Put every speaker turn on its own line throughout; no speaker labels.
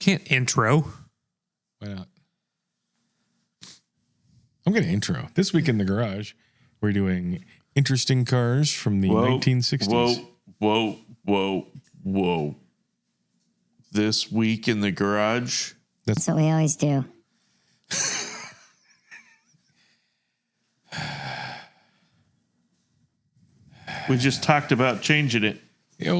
can't intro.
Why not? I'm going to intro. This week in the garage, we're doing interesting cars from the 1960s.
Whoa. This week in the garage?
That's what we always do.
We just talked about changing it.
Yeah,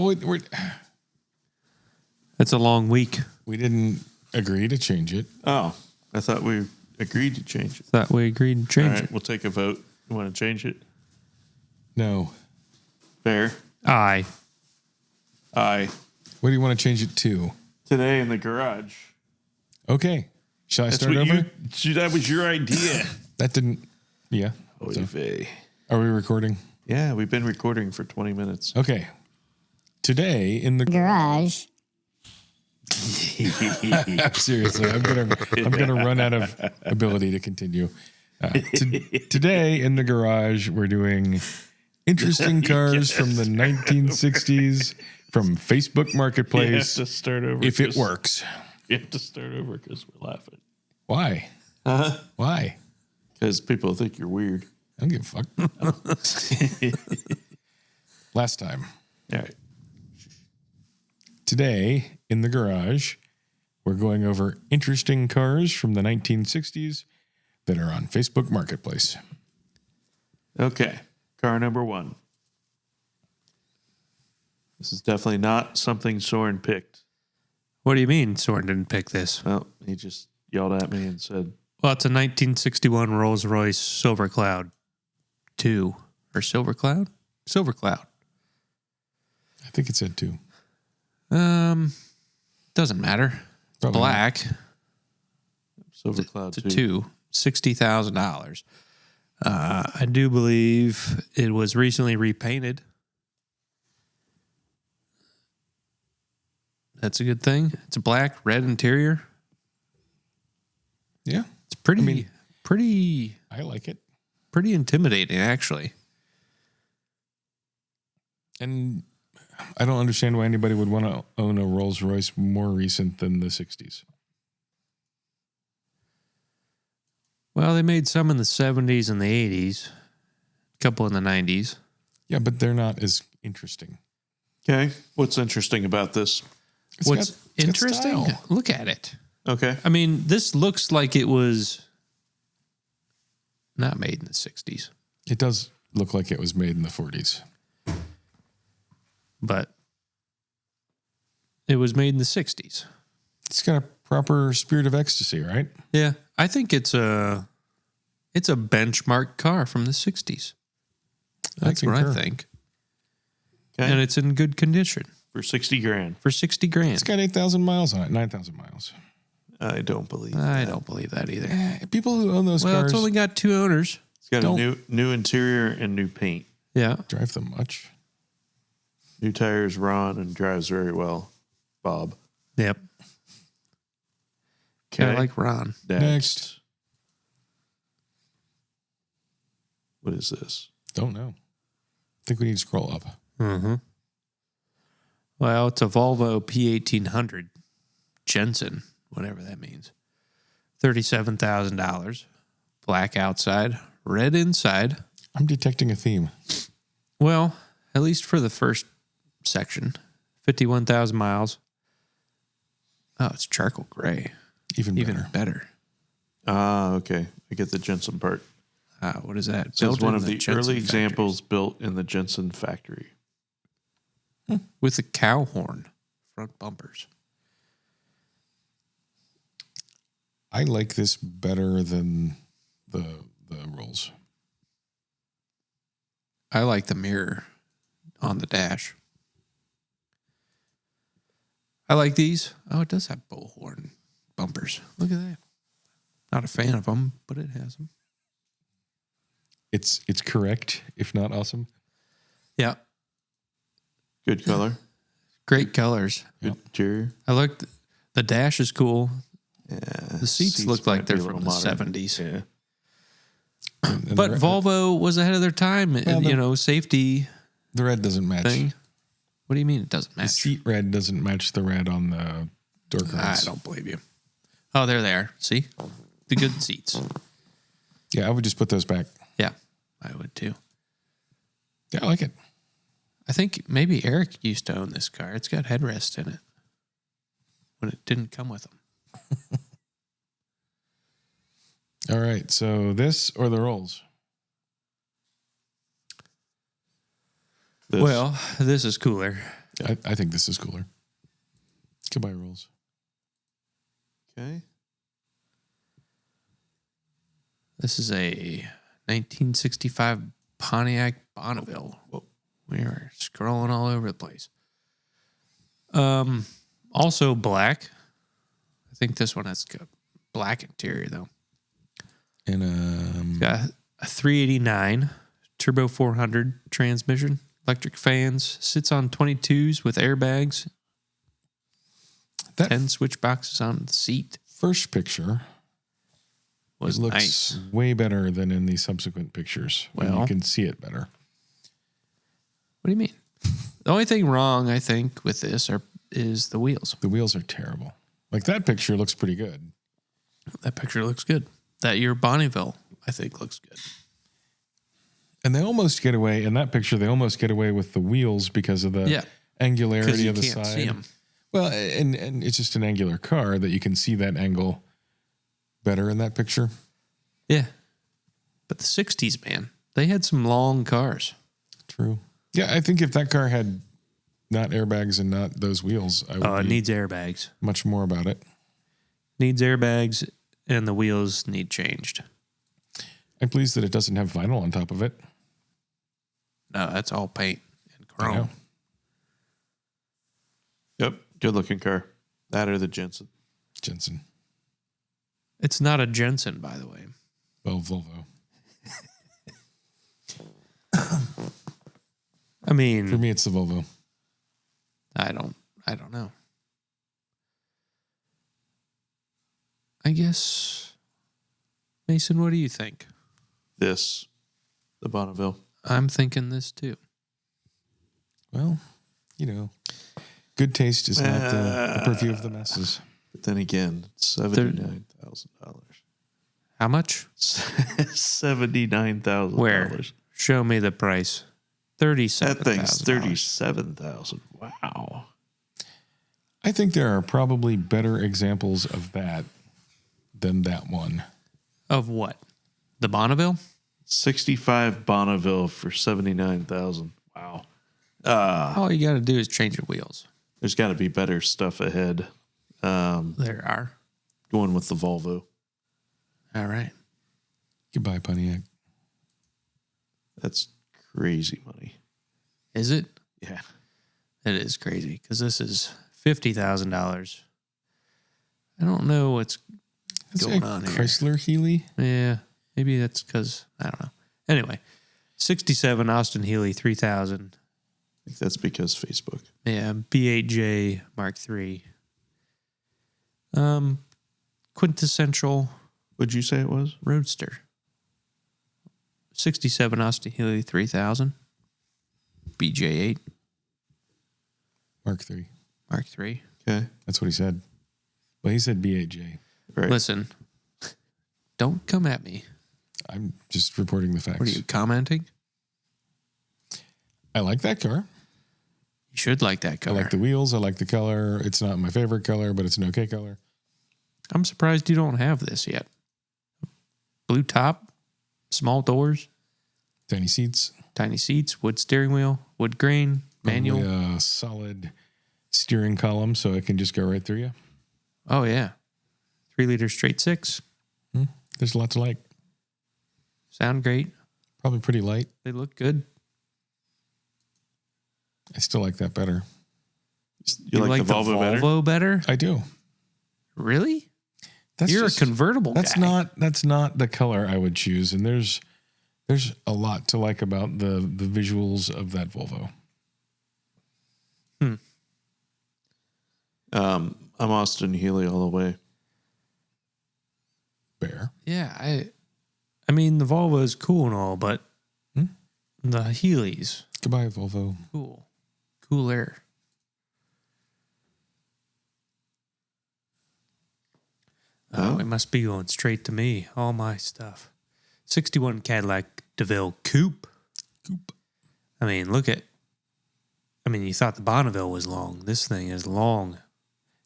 It's a long week.
we didn't agree to change it.
Oh, I thought we agreed to change it.
That we agreed to change
All right,
it.
we'll take a vote. You want to change it?
No.
Fair.
Aye.
Aye.
What do you want to change it to?
Today in the garage.
Okay. Shall I
That's
start
what
over?
that was your idea.
That didn't. Yeah. So, are we recording?
Yeah, we've been recording for 20 minutes.
Okay. Today in the
Garage.
seriously, I'm gonna run out of ability to continue. Today in the garage, we're doing interesting cars from the 1960s from Facebook Marketplace.
You have to start over.
If it works.
You have to start over because we're laughing.
Why?
Uh-huh.
Why?
Because people think you're weird.
I don't give a fuck. Last time.
All right.
Today, in the garage, we're going over interesting cars from the 1960s that are on Facebook Marketplace.
Okay. Car number 1. This is definitely not something Soren picked.
What do you mean Soren didn't pick this?
Well, he just yelled at me and said,
Well, it's a 1961 Rolls-Royce Silver Cloud 2. Or Silver Cloud? Silver Cloud.
I think it said 2.
Doesn't matter. It's
Probably
black.
Silver Cloud
It's a 2. $60,000. I do believe it was recently repainted. That's a good thing. It's a black, red interior.
Yeah,
It's pretty,
I mean-
pretty
I like it.
intimidating, actually.
And I don't understand why anybody would want to own a Rolls Royce more recent than the 60s.
Well, they made some in the 70s and the 80s. A couple in the 90s.
Yeah, but they're not as interesting.
Okay. What's interesting about this?
What's
it's got
interesting?
style.
Look at it.
Okay.
I mean, this looks like it was not made in the 60s,
It does look like it was made in the 40s.
but it was made in the 60s.
It's got a proper spirit of ecstasy, right?
Yeah, I think it's a benchmark car from the 60s. That's what I
concur.
think.
Okay.
And it's in good condition
For 60 grand.
for 60 grand.
It's got 8,000 miles on it, 9,000 miles.
I don't believe
I
that.
don't believe that either.
People who own those
Well,
cars
it's only got 2 owners.
It's got
Don't-
a new interior and new paint.
Yeah.
drive them much.
New tires, Ron, and drives very well. Bob.
Yep.
Okay.
I like Ron.
Next.
What is this?
Don't know. I think we need to scroll up.
Mm-hmm. Well, it's a Volvo P1800 Jensen, whatever that means. $37,000. Black outside, red inside.
I'm detecting a theme.
Well, at least for the first section. 51,000 miles. Oh, it's charcoal gray.
Even better.
Even better.
Ah, okay. I get the Jensen part.
What is that?
It says
Built
one
in
of the
Jensen
early
factory.
examples built in the Jensen factory.
With a cow horn. Front bumpers.
I like this better than the Rolls.
I like the mirror on the dash. I like these. Oh, it does have bullhorn bumpers. Look at that. Not a fan of them, but it has them.
It's correct, if not awesome.
Yeah.
Good color.
Great colors.
Good interior.
I looked. The dash is cool.
Yeah.
The seats look like
might be
they're
a
from
little
the
modern.
70s.
Yeah.
And
But
the,
Volvo was ahead of their time.
Well,
Safety
the red doesn't match.
thing. What do you mean it doesn't
The
match?
seat red doesn't match the red on the door
I
cards.
don't believe you. Oh, there they are. See? The good seats.
Yeah, I would just put those back.
Yeah, I would too.
Yeah, I like it.
I think maybe Eric used to own this car. It's got headrest in it when it didn't come with them.
All right, so this or the Rolls?
Well, this is cooler.
I think this is cooler. Goodbye, Rolls.
Okay.
This is a 1965 Pontiac Bonneville. Whoa. We are scrolling all over the place. Also black. I think this one has got black interior though.
And
Got a 389 turbo 400 transmission, electric fans, sits on 22s with airbags.
that
10 switch boxes on the seat.
first picture
Was
looks
nice.
way better than in the subsequent pictures.
Well.
You can see it better.
What do you mean? The only thing wrong, I think, with this is the wheels.
The wheels are terrible. Like that picture looks pretty good.
That picture looks good. That year Bonneville, I think, looks good.
And they almost get away in that picture. They almost get away with the wheels because of the angularity
Because you
of the
can't
side.
see them.
Well, and it's just an angular car that you can see that angle better in that picture.
Yeah. But the 60s, man, they had some long cars.
True. Yeah, I think if that car had not airbags and not those wheels, I would
Oh, it
be
needs airbags.
much more about it.
Needs airbags, and the wheels need changed.
I'm pleased that it doesn't have vinyl on top of it.
No, that's all paint and
I know.
chrome.
Yep. Good looking car. That or the Jensen.
Jensen.
It's not a Jensen, by the way.
Well, Volvo.
I mean,
For me, it's the Volvo.
I don't know. I guess, Mason, what do you think?
This, the Bonneville.
I'm thinking this too.
Well, you know, good taste is not the purview of the masses.
But then again, $79,000.
How much?
$79,000.
Where? Show me the price. $37,000.
That thing's $37,000. Wow.
I think there are probably better examples of that than that one.
Of what? The Bonneville?
65 Bonneville for $79,000. Wow.
All you got to do is change the wheels.
There's got to be better stuff ahead.
There are.
Going with the Volvo.
All right.
Goodbye, Pontiac.
That's crazy money.
Is it?
Yeah.
It is crazy because this is $50,000. I don't know what's going on here.
Chrysler Healy?
Yeah, maybe that's because I don't know. Anyway, 67 Austin Healey 3000.
I think that's because Facebook.
Yeah, B8J Mark III. Quintessential
What'd you say it was?
Roadster. 67 Austin Healey 3000. BJ8
Mark III.
Mark III.
Okay.
That's what he said. Well, he said B8J.
Right.
Listen, don't come at me.
I'm just reporting the facts.
What are you commenting?
I like that car.
You should like that
I
color.
like the wheels. I like the color. It's not my favorite color, but it's an okay color.
I'm surprised you don't have this yet. Blue top, small doors,
Tiny seats.
tiny seats, wood steering wheel, wood grain, manual.
Probably a solid steering column so it can just go right through you.
Oh, yeah. 3-liter straight six.
There's a lot to like.
Sound great.
Probably pretty light.
They look good.
I still like that better.
You like the Volvo better?
better?
I do.
Really?
That's
You're
just-
a convertible
That's
guy.
not the color I would choose. And there's a lot to like about the visuals of that Volvo.
I'm Austin Healey all the way.
Bear.
Yeah, I mean, the Volvo is cool and all, but the Heelys,
Goodbye, Volvo.
cool. Cooler. Oh, it must be going straight to me. All my stuff. 61 Cadillac DeVille Coupe. I mean, you thought the Bonneville was long. This thing is long.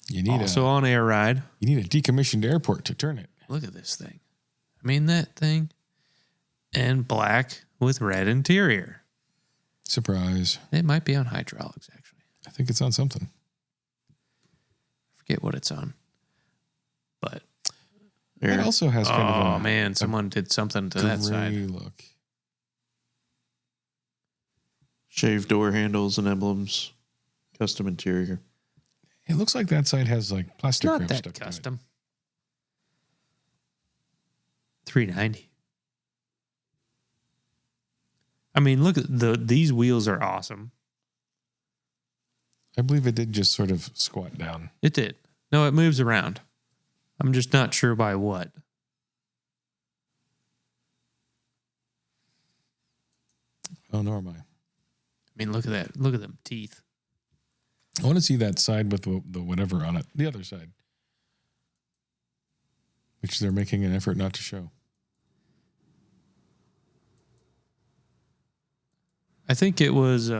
You need
also on air ride.
You need a decommissioned airport to turn it.
Look at this thing. I mean, that thing. And black with red interior.
Surprise.
It might be on hydraulics, actually.
I think it's on something.
I forget what it's on. But
it also has kind of
Oh, man. Someone did something to that side.
look.
Shaved door handles and emblems. Custom interior.
It looks like that side has like
It's
plastic
not
wrap
that
stuck to it.
custom. $390. I mean, look at these wheels are awesome.
I believe it did just sort of squat down.
It did. No, it moves around. I'm just not sure by what.
Oh, nor am I.
I mean, look at that. Look at them teeth.
I want to see that side with the whatever on it. The other side. Which they're making an effort not to show.
I think it was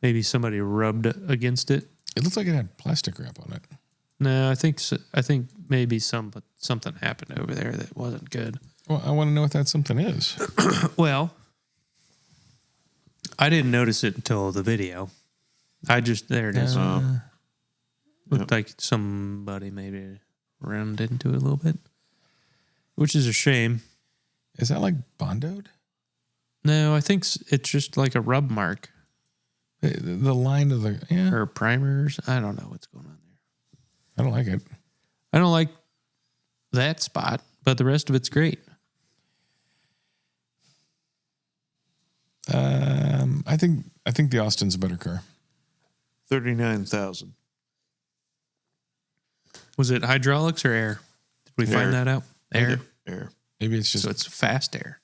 maybe somebody rubbed against it.
It looks like it had plastic wrap on it.
No, I think maybe something happened over there that wasn't good.
Well, I want to know what that something is.
Well, I didn't notice it until the video. There it is. Looked like somebody maybe rammed into it a little bit, which is a shame.
Is that like Bondoed?
No, I think it's just like a rub mark
The line of the... Yeah.
or primers. I don't know what's going on there.
I don't like it.
I don't like that spot, but the rest of it's great.
I think the Austin's a better car.
39,000.
Was it hydraulics or air? Did we find that out? Air.
Air.
Maybe it's just
So it's fast air.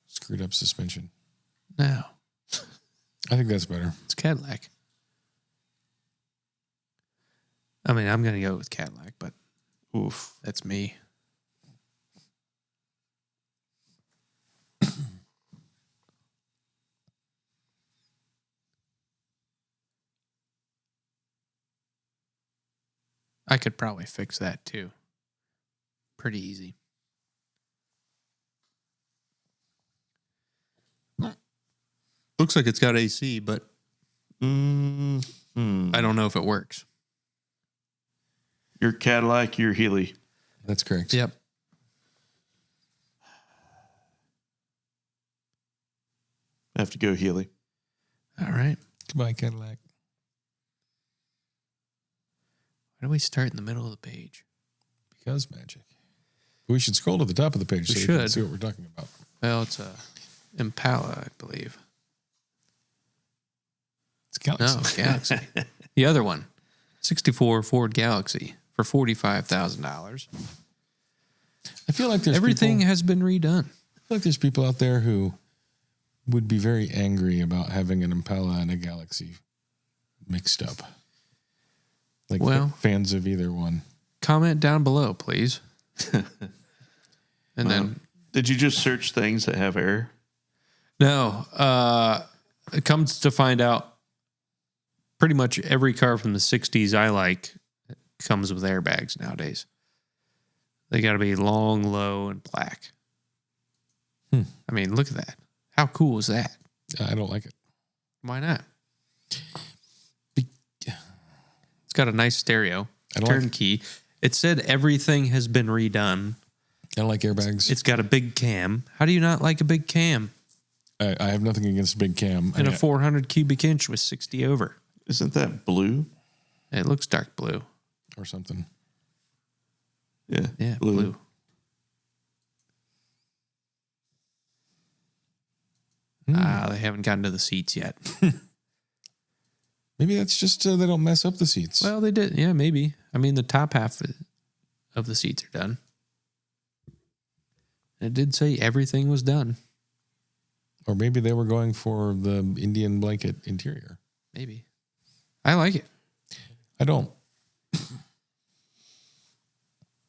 screwed up suspension.
No,
I think that's better.
it's Cadillac. I mean, I'm going to go with Cadillac, but
Oof.
that's me. I could probably fix that too. Pretty easy. Looks like it's got AC, but I don't know if it works.
Your Cadillac, your Healy.
That's correct.
Yep.
I have to go Healy.
All right.
Goodbye, Cadillac.
Why do we start in the middle of the page?
Because magic. We should scroll to the top of the page
We
so we can
should.
see what we're talking about.
Well, it's a Impala, I believe.
It's Galaxy.
No, Galaxy. The other one. 64 Ford Galaxy for $45,000.
I feel like there's
Everything
people,
has been redone.
I feel like there's people out there who would be very angry about having an Impala and a Galaxy mixed up. Like fans of either one.
Comment down below, please. And then
Did you just search things that have air?
no, it comes to find out pretty much every car from the 60s I like comes with airbags nowadays. They got to be long, low, and black. I mean, look at that. How cool is that?
I don't like it.
Why not? It's got a nice stereo,
I don't like-
turnkey. It said everything has been redone.
I don't like airbags.
It's got a big cam. How do you not like a big cam?
I have nothing against big cam.
And a 400 cubic inch with 60 over.
Isn't that blue?
It looks dark blue.
Or something.
Yeah.
Yeah, blue. They haven't gotten to the seats yet.
Maybe that's just they don't mess up the seats.
Well, they did. Yeah, maybe. I mean, the top half of the seats are done. It did say everything was done.
Or maybe they were going for the Indian blanket interior.
Maybe. I like it.
I don't.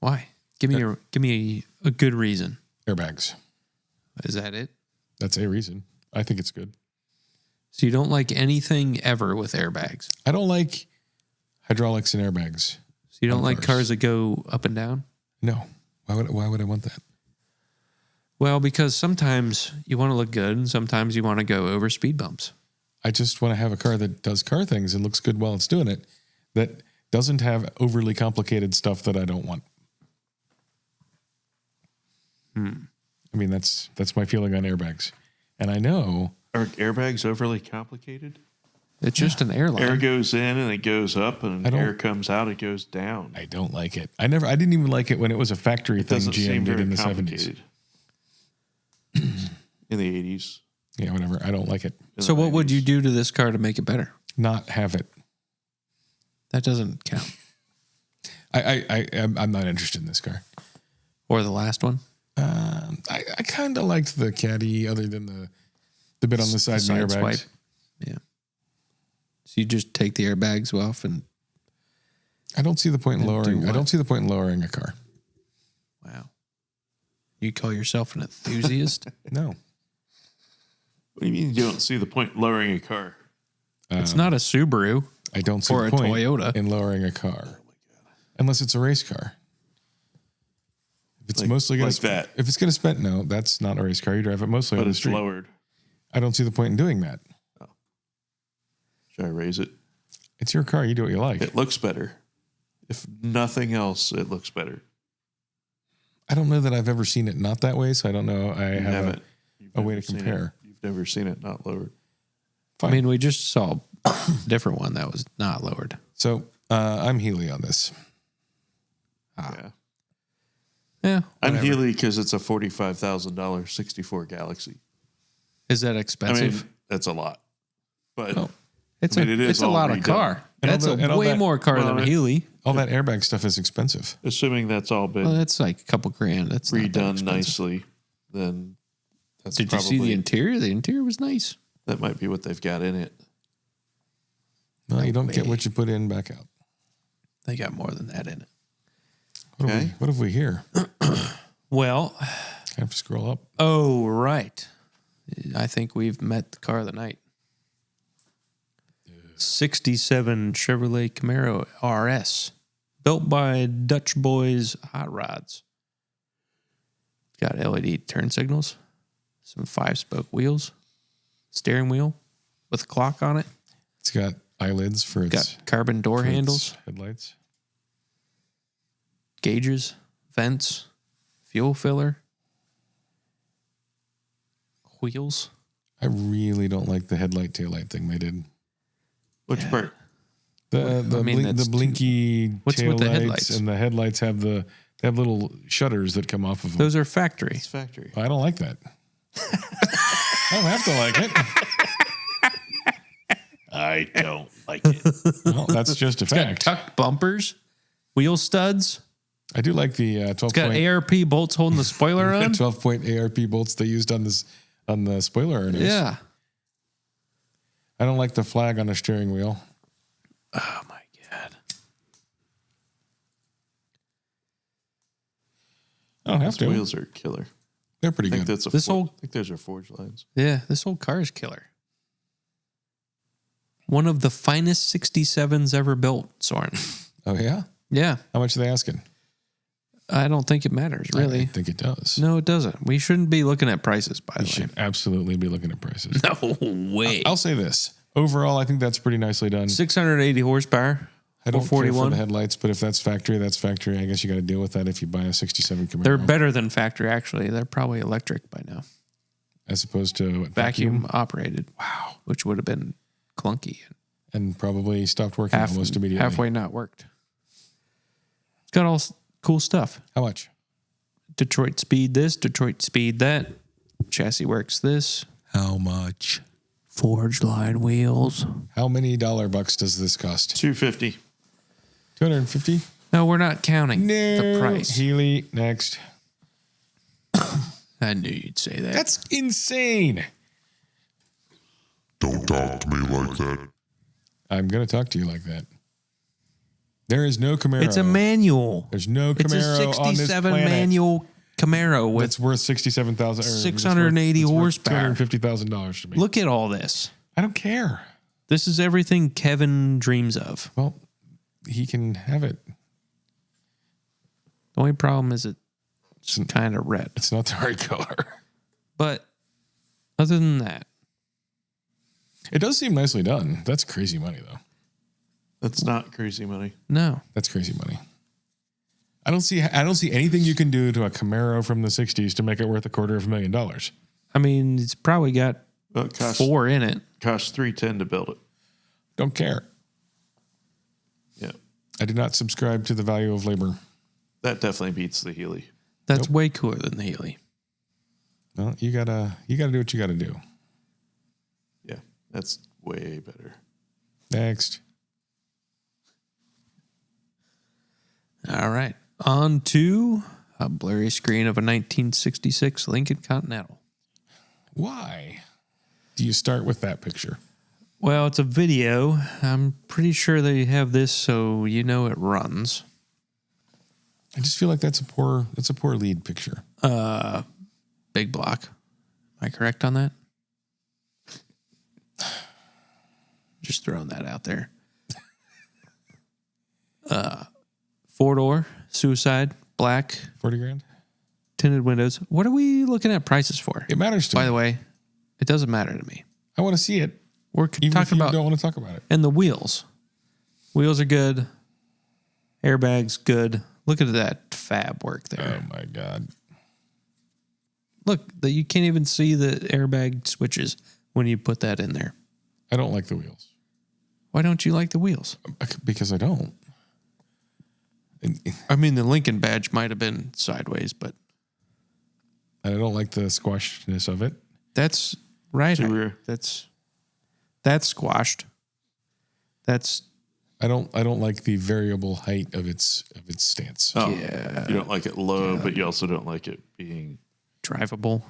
Why? Give me a good reason.
Airbags.
Is that it?
That's a reason. I think it's good.
So you don't like anything ever with airbags?
I don't like hydraulics and airbags.
So you don't like cars that go up and down?
No. Why would I want that?
Well, because sometimes you want to look good and sometimes you want to go over speed bumps.
I just want to have a car that does car things and looks good while it's doing it, that doesn't have overly complicated stuff that I don't want. I mean, that's my feeling on airbags. And I know...
Are airbags overly complicated?
It's just an airline.
Air goes in and it goes up, and air comes out, it goes down.
I don't like it. I didn't even like it when it was a factory thing GM did in the 70s.
In the 80s.
Yeah, whatever. I don't like it.
So what would you do to this car to make it better?
Not have it.
That doesn't count.
I'm not interested in this car.
Or the last one?
I kind of liked the Caddy, other than the bit on the side and the airbags.
Swipe. Yeah. So you just take the airbags off and...
I don't see the point in lowering. I don't see the point in lowering a car.
Wow. You call yourself an enthusiast?
No.
What do you mean you don't see the point in lowering a car?
It's not a Subaru.
I don't see
or
the
a
point
Toyota.
in lowering a car. Oh my God. Unless it's a race car. If it's mostly going to
that.
If it's going to spend, no, that's not a race car. You drive it mostly on the street.
But it's lowered.
I don't see the point in doing that.
Oh. Should I raise it?
It's your car. You do what you like.
It looks better. If nothing else, it looks better.
I don't know that I've ever seen it not that way, so I don't know. I have a way to compare.
You've never seen it not lowered.
Fine. I mean, we just saw a different one that was not lowered.
So I'm Healy on this.
Yeah.
Yeah.
I'm Healy because it's a $45,000 64 Galaxy.
Is that expensive?
I mean, that's a lot. But
it's a lot of car. That's way more car than a Healy.
All that airbag stuff is expensive.
Assuming that's all been
that's like a couple grand. That's
redone nicely, then that's
Did you see the interior? The interior was nice.
That might be what they've got in it.
No, you don't get what you put in back out.
They got more than that in it.
What have we here?
Well,
I have to scroll up.
Oh, right. I think we've met the car of the night. 67 Chevrolet Camaro RS, built by Dutch Boys Hot Rods. Got LED turn signals, some 5-spoke wheels, steering wheel with a clock on it.
It's got eyelids for its...
Got carbon door handles.
Headlights.
Gauges, vents, fuel filler, wheels.
I really don't like the headlight taillight thing they did.
Which part?
The blinky tail
with the
lights,
headlights?
and the headlights have little shutters that come off of them.
Those are factory.
It's factory.
I don't like that. I don't have to like it.
I don't like it.
Well, that's just a
It's got
fact.
tucked bumpers, wheel studs.
I do like the 12
It's got
point
ARP bolts holding the spoiler on.
12-point ARP bolts they used on the spoiler earners.
Yeah.
I don't like the flag on the steering wheel.
Oh my God.
I don't have to.
Wheels are killer.
They're pretty
I think
good.
that's
I
think those are forged lines.
Yeah, this whole car is killer. One of the finest 67s ever built, Soren.
Oh, yeah?
Yeah.
How much are they asking?
I don't think it matters, really.
I think it does.
No, it doesn't. We shouldn't be looking at prices, by the
We
way.
should absolutely be looking at prices.
No way.
I'll say this. Overall, I think that's pretty nicely done.
680 horsepower.
I don't care
41.
for the headlights, but if that's factory, that's factory. I guess you got to deal with that if you buy a 67 Camaro.
They're better than factory, actually. They're probably electric by now.
As opposed to
Vacuum operated. Wow. Which would have been clunky.
And probably stopped working almost immediately.
Halfway not worked. It's got all cool stuff.
How much?
Detroit speed this, Detroit speed that. Chassis works this.
How much?
Forged line wheels.
How many $bucks does this cost?
$250.
$250?
No, we're not counting the price.
Healy, next.
I knew you'd say that.
That's insane.
Don't talk to me like that.
I'm going to talk to you like that. There is no Camaro.
It's a manual.
There's no
It's a
Camaro on this
67
planet.
manual Camaro with
It's worth $67,000 or
680 horsepower.
$250,000 to me.
Look at all this.
I don't care.
This is everything Kevin dreams of.
Well, he can have it.
The only problem is it's kind of red.
It's not the right color.
But other than that,
It does seem nicely done. That's crazy money, though.
That's not crazy money.
no.
That's crazy money. I don't see anything you can do to a Camaro from the 60s to make it worth $250,000.
I mean, it's probably got
Well, it costs
4 in it.
$310 to build it.
Don't care.
Yeah,
I do not subscribe to the value of labor.
that definitely beats the Healy.
That's way cooler than the Healy.
Well, you gotta do what you gotta do.
Yeah, that's way better.
Next.
All right. On to a blurry screen of a 1966 Lincoln Continental.
Why do you start with that picture?
Well, it's a video. I'm pretty sure they have this so you know it runs.
I just feel like that's a poor lead picture.
Big block. Am I correct on that? Just throwing that out there. 4-door, suicide, black,
40 grand?
tinted windows. What are we looking at prices for?
It matters to
By
me.
the way, it doesn't matter to me.
I want to see it.
We're
Even if
talking
you
about
don't want to talk about it.
and the wheels. Wheels are good. Airbags good. Look at that fab work there.
Oh my God.
Look, you can't even see the airbag switches when you put that in there.
I don't like the wheels.
Why don't you like the wheels?
Because I don't.
I mean, the Lincoln badge might have been sideways, but
I don't like the squashness of it.
that's right.
Too rear.
That's squashed. That's
I don't like the variable height of its stance.
Oh,
Yeah.
You don't like it low, but you also don't like it being.
drivable.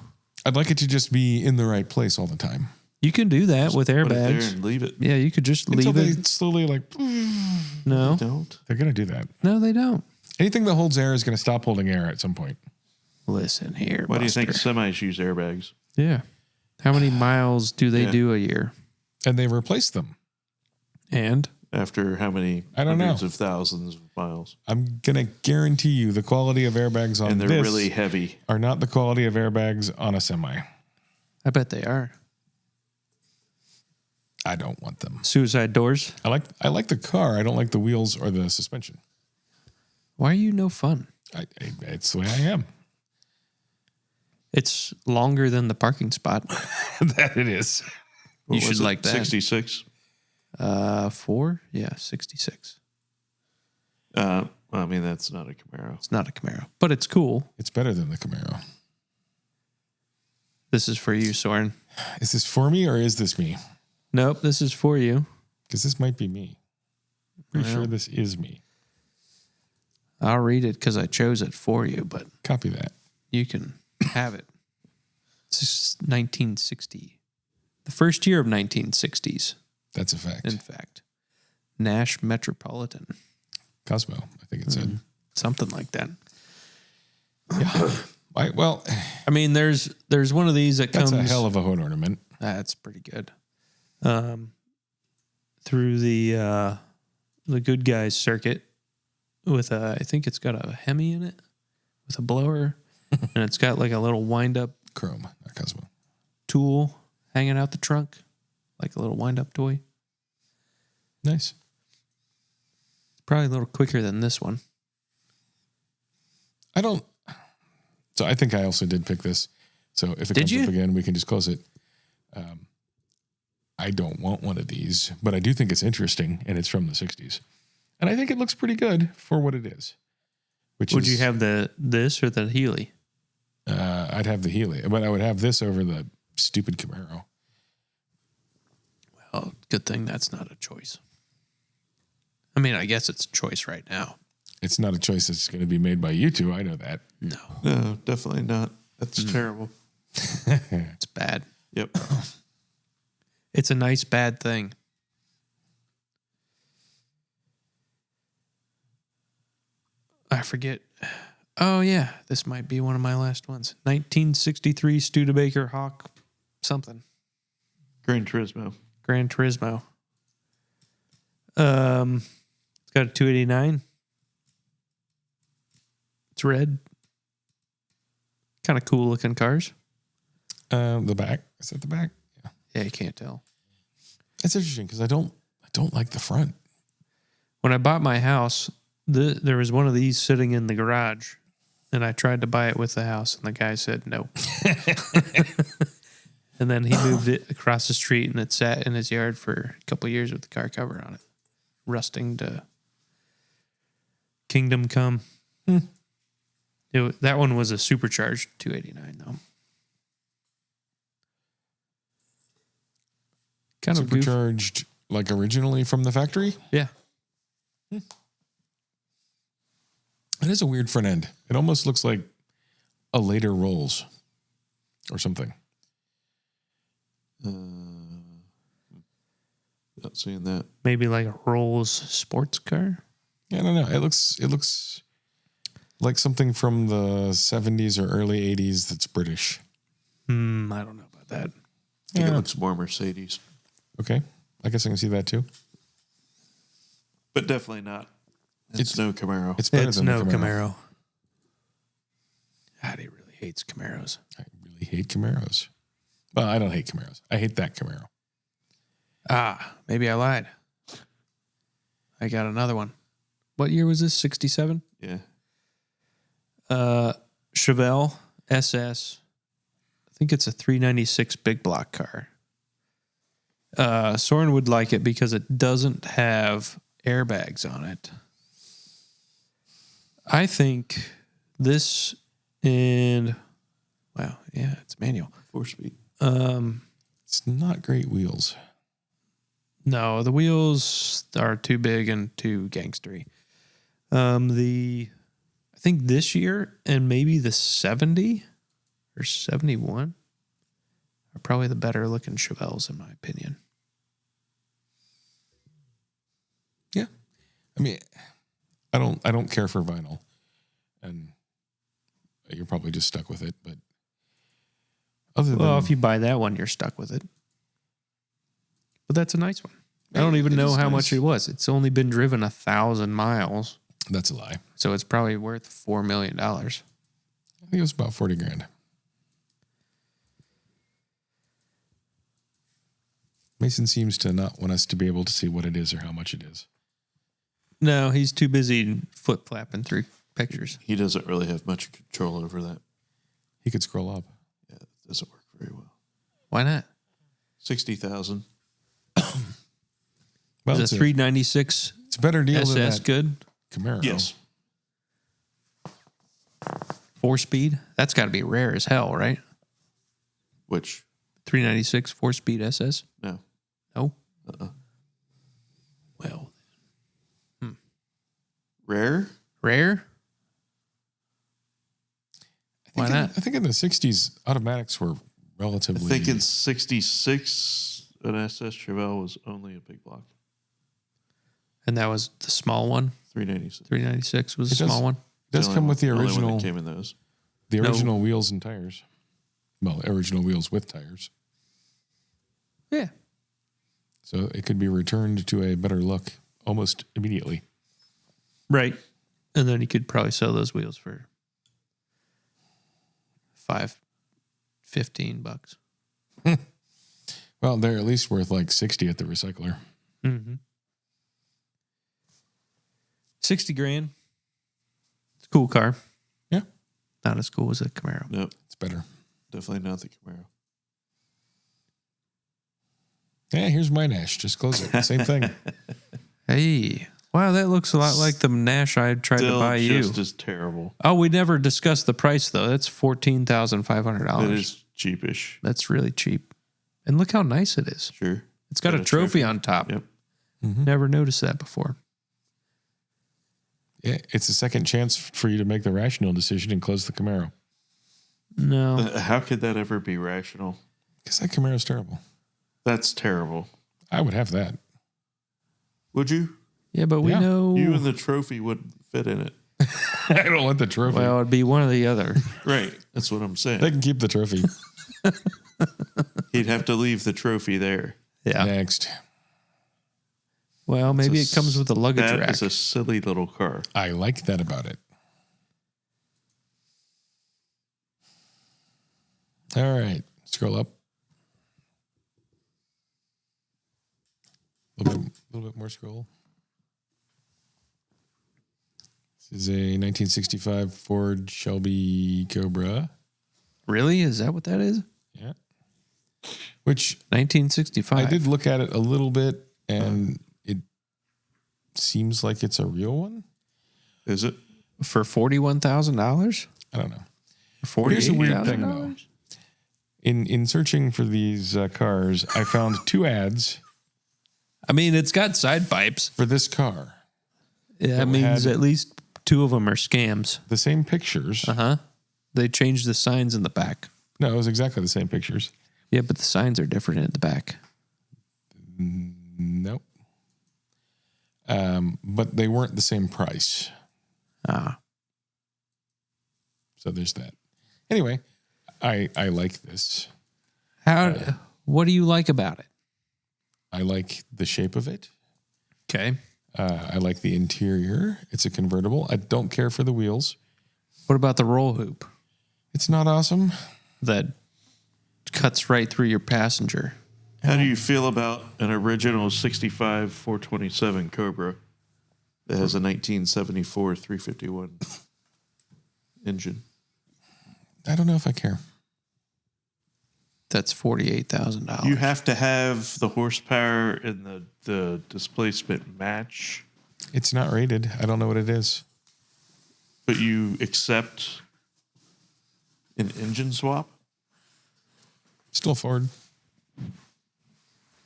I'd like it to just be in the right place all the time.
You can do that with
Put it there
airbags.
and leave it.
Yeah, you could just
Until
leave
they
it.
slowly
No,
Don't.
they're gonna do that.
no, they don't.
Anything that holds air is gonna stop holding air at some point.
Listen here,
Why do you
Buster.
think semis use airbags?
Yeah. How many miles do they
Yeah.
do a year?
And they replace them.
And
After how many
I don't know.
hundreds of thousands of miles?
I'm gonna guarantee you the quality of airbags on
And they're
this
really heavy.
are not the quality of airbags on a semi.
I bet they are.
I don't want them.
Suicide doors.
I like the car. I don't like the wheels or the suspension.
Why are you no fun?
It's the way I am.
It's longer than the parking spot.
That it is.
What
should
was it,
like that.
66.
4? Yeah, 66.
I mean, that's not a Camaro.
It's not a Camaro, but it's cool.
It's better than the Camaro.
This is for you, Soren.
Is this for me or is this me?
Nope, this is for you.
Because this might be me. Pretty sure this is me.
I'll read it because I chose it for you, but
Copy that.
you can have it. This is 1960. The first year of 1960s,
That's a fact.
in fact. Nash Metropolitan.
Cosmo, I think it said.
Something like that.
Well,
I mean, there's one of these that
that's
comes.
a hell of a hood ornament.
That's pretty good. Through the Good Guys circuit with I think it's got a Hemi in it with a blower, and it's got like a little wind up
Chrome, not Cosmo.
tool hanging out the trunk, like a little wind up toy.
Nice.
It's probably a little quicker than this one.
So I think I also did pick this. So if it
Did
comes
you?
up again, we can just close it. I don't want one of these, but I do think it's interesting, and it's from the 60s. And I think it looks pretty good for what it is.
Would you have this or the Healy?
I'd have the Healy, but I would have this over the stupid Camaro.
Well, good thing that's not a choice. I mean, I guess it's a choice right now.
It's not a choice that's going to be made by you two. I know that.
No,
No, definitely not. That's terrible.
it's bad.
Yep.
It's a nice bad thing. I forget. Oh, yeah. This might be one of my last ones. 1963 Studebaker Hawk something.
Gran Turismo.
Gran Turismo. It's got a 289. It's red. Kind of cool looking cars.
The back. Is that the back? Yeah.
Yeah, you can't tell.
That's interesting because I don't like the front.
When I bought my house, there was one of these sitting in the garage, and I tried to buy it with the house, and the guy said no. And then he moved it across the street, and it sat in his yard for a couple of years with the car cover on it, rusting to Kingdom Come. That one was a supercharged 289, though. Kind of
supercharged, like originally from the factory?
Yeah.
It is a weird front end. It almost looks like a later Rolls or something.
Not seeing that.
Maybe like a Rolls sports car.
Yeah, I don't know. It looks like something from the 70s or early 80s that's British.
I don't know about that.
I think it looks more Mercedes.
Okay. I guess I can see that too.
But definitely not. It's no Camaro.
It's better than
no
the
Camaro. God, he really hates Camaros.
I really hate Camaros. Well, I don't hate Camaros. I hate that Camaro.
Maybe I lied. I got another one. What year was this? 67?
Yeah.
Chevelle SS. I think it's a 396 big block car. Soren would like it because it doesn't have airbags on it. I think this it's manual.
4-speed.
It's not great wheels.
No, the wheels are too big and too gangstery. I think this year and maybe the 70 or 71 are probably the better looking Chevelles in my opinion.
Yeah. I mean, I don't care for vinyl. And you're probably just stuck with it, but
if you buy that one, you're stuck with it. But that's a nice one. I don't even know how much it was. It's only been driven 1,000 miles.
That's a lie.
So it's probably worth $4 million.
I think it was about 40 grand. Mason seems to not want us to be able to see what it is or how much it is.
No, he's too busy flip flapping through pictures.
He doesn't really have much control over that.
He could scroll up.
Yeah, it doesn't work very well.
Why not?
60,000.
Well,
Is a 396
it's a better deal than
SS
that
good?
Camaro.
Yes.
4-speed? That's got to be rare as hell, right?
Which?
396 4-speed SS?
No.
No?
Well.
Rare? Why not?
I think in the 60s, automatics were relatively...
I think in 66, an SS Chevelle was only a big block.
And that was the small one?
396.
396 was the small one?
It does come with the
only
original...
one that came in those.
The original wheels and tires. Well, original wheels with tires.
Yeah.
So it could be returned to a better look almost immediately.
Right. And then you could probably sell those wheels for $15.
Well, they're at least worth like 60 at the recycler.
Mm-hmm. 60 grand. It's a cool car.
Yeah.
Not as cool as a Camaro.
No,
It's better.
definitely not the Camaro.
Yeah, here's my Nash. Just close it. Same thing.
Hey. Wow, that looks a lot like the Nash I tried to buy you.
Just as terrible.
Oh, we never discussed the price, though. That's $14,500.
It is cheapish.
That's really cheap. And look how nice it is.
Sure.
It's got a trophy on top.
Yep.
Mm-hmm.
Never noticed that before.
Yeah, it's a second chance for you to make the rational decision and close the Camaro.
No.
How could that ever be rational?
Because that Camaro's terrible.
That's terrible.
I would have that.
Would you?
Yeah, but we know.
You and the trophy wouldn't fit in it.
I don't want the trophy.
Well, it'd be one or the other.
Right. That's what I'm saying.
They can keep the trophy.
He'd have to leave the trophy there.
Yeah.
Next.
Well, maybe it comes with a luggage
That
rack.
is a silly little car.
I like that about it. All right. Scroll up. A little bit more scroll. This is a 1965 Ford Shelby Cobra.
Really? Is that what that is?
Yeah. Which
1965.
I did look at it a little bit, and it seems like it's a real one.
Is it?
For $41,000?
I don't know.
For
Here's a weird thing,
$48,000?
though. In searching for these cars, I found 2 ads
I mean, it's got side pipes.
for this car.
That means at least 2 of them are scams.
The same pictures.
Uh-huh. They changed the signs in the back.
No, it was exactly the same pictures.
Yeah, but the signs are different in the back.
Nope. But they weren't the same price.
Ah.
So there's that. Anyway, I like this.
What do you like about it?
I like the shape of it.
Okay.
I like the interior. It's a convertible. I don't care for the wheels.
What about the roll hoop
It's not awesome.
that cuts right through your passenger?
How do you feel about an original 65 427 Cobra that has a 1974 351 engine?
I don't know if I care.
That's $48,000.
You have to have the horsepower and the displacement match,
It's not rated. I don't know what it is.
but you accept an engine swap?
Still Ford.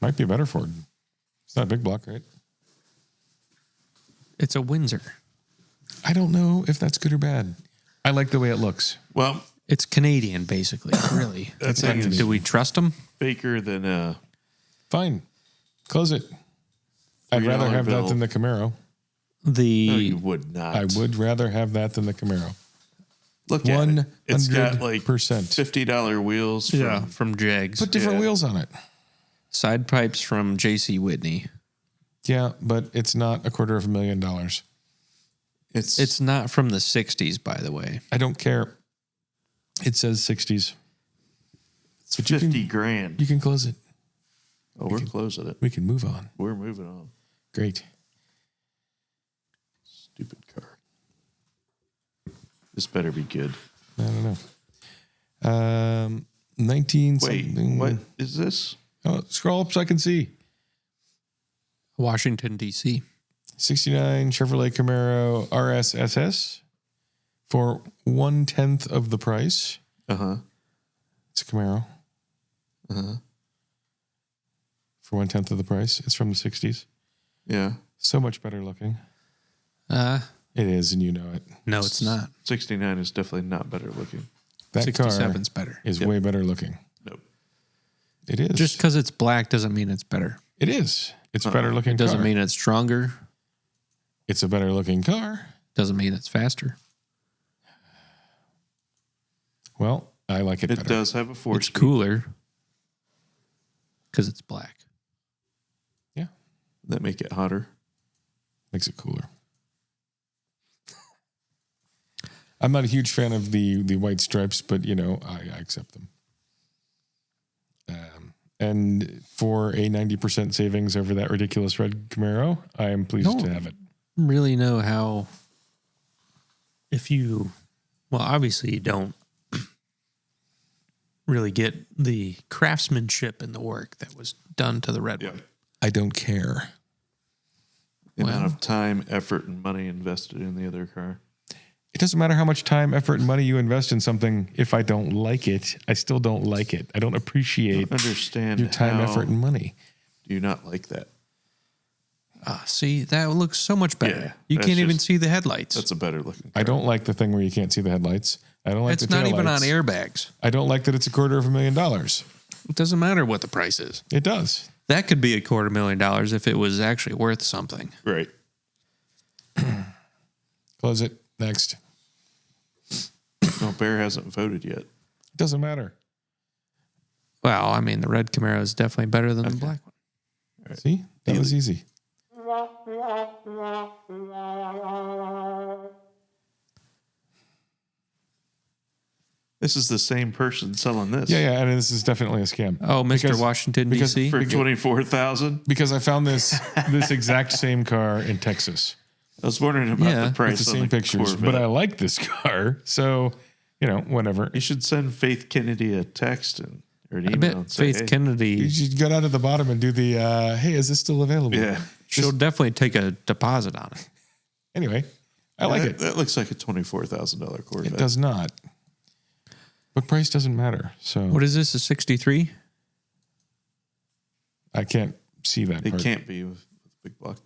Might be a better Ford. It's not a big block, right?
It's a Windsor.
I don't know if that's good or bad. I like the way it looks.
Well,
It's Canadian, basically. Really.
That's
Do we trust them?
Baker than
Fine. Close it. I'd rather have that
bill.
than the Camaro.
no, you would not.
I would rather have that than the Camaro.
Look at it. It's got like
100%.
$50 wheels.
From Jags.
Put different
Yeah.
wheels on it.
Side pipes from J.C. Whitney.
Yeah, but it's not $250,000.
It's not from the 60s, by the way.
I don't care. It says 60s.
It's
But you
50
can-
grand.
You can close it.
Oh, we're closing it.
We can move on.
We're moving on.
Great.
Stupid car. This better be good.
I don't know. 19
Wait,
something.
what is this?
Oh, scroll up so I can see.
Washington, D.C.
69 Chevrolet Camaro RSSS for 1/10 of the price.
Uh-huh.
It's a Camaro.
Uh-huh.
For 1/10 of the price. It's from the 60s.
Yeah.
So much better looking.
Uh,
It is, and you know it.
no, it's not.
69 is definitely not better looking.
That car
67's better.
is
Yep.
way better looking.
Nope.
It is.
Just because it's black doesn't mean it's better.
It is. It's a better looking
It doesn't
car.
mean it's stronger.
It's a better looking car.
Doesn't mean it's faster.
Well, I like it
It
better.
does have a
It's
four-speed.
cooler because it's black.
Yeah.
That make it hotter.
Makes it cooler. I'm not a huge fan of the white stripes, but, you know, I accept them. And for a 90% savings over that ridiculous red Camaro, I am pleased to have it.
Really know how, obviously you don't really get the craftsmanship in the work that was done to the red one.
I don't care.
The amount
Well.
of time, effort, and money invested in the other car.
It doesn't matter how much time, effort, and money you invest in something. If I don't like it, I still don't like it. I don't appreciate
Understand
your time,
how
effort, and money.
do you not like that?
See, that looks so much better.
Yeah,
You
that's
can't even
just-
see the headlights.
That's a better looking car.
I don't like the thing where you can't see the headlights. I don't like
It's
the
not even on
taillights.
airbags.
I don't like that it's $250,000.
It doesn't matter what the price is.
It does.
That could be $250,000 if it was actually worth something.
Right.
Close it. Next.
No, Bear hasn't voted yet.
It doesn't matter.
Well, I mean, the red Camaro is definitely better than the black one.
Right.
See? That was easy.
This is the same person selling this.
Yeah. And this is definitely a scam.
Oh, Mr. Washington, D.C.?
For $24,000.
Because I found this exact same car in Texas.
I was wondering about the price.
With the
on
same pictures,
Corvette.
but I like this car. So, whatever.
You should send Faith Kennedy a text or an
I
email.
bet
And say,
Faith
hey.
Kennedy,
You should go down to the bottom and do the, hey, is this still available?
Yeah.
she'll definitely take a deposit on it.
Anyway, I like it.
That looks like a $24,000 Corvette.
It does not. But price doesn't matter. So
What is this, a 63?
I can't see that
It
part.
can't be with big block.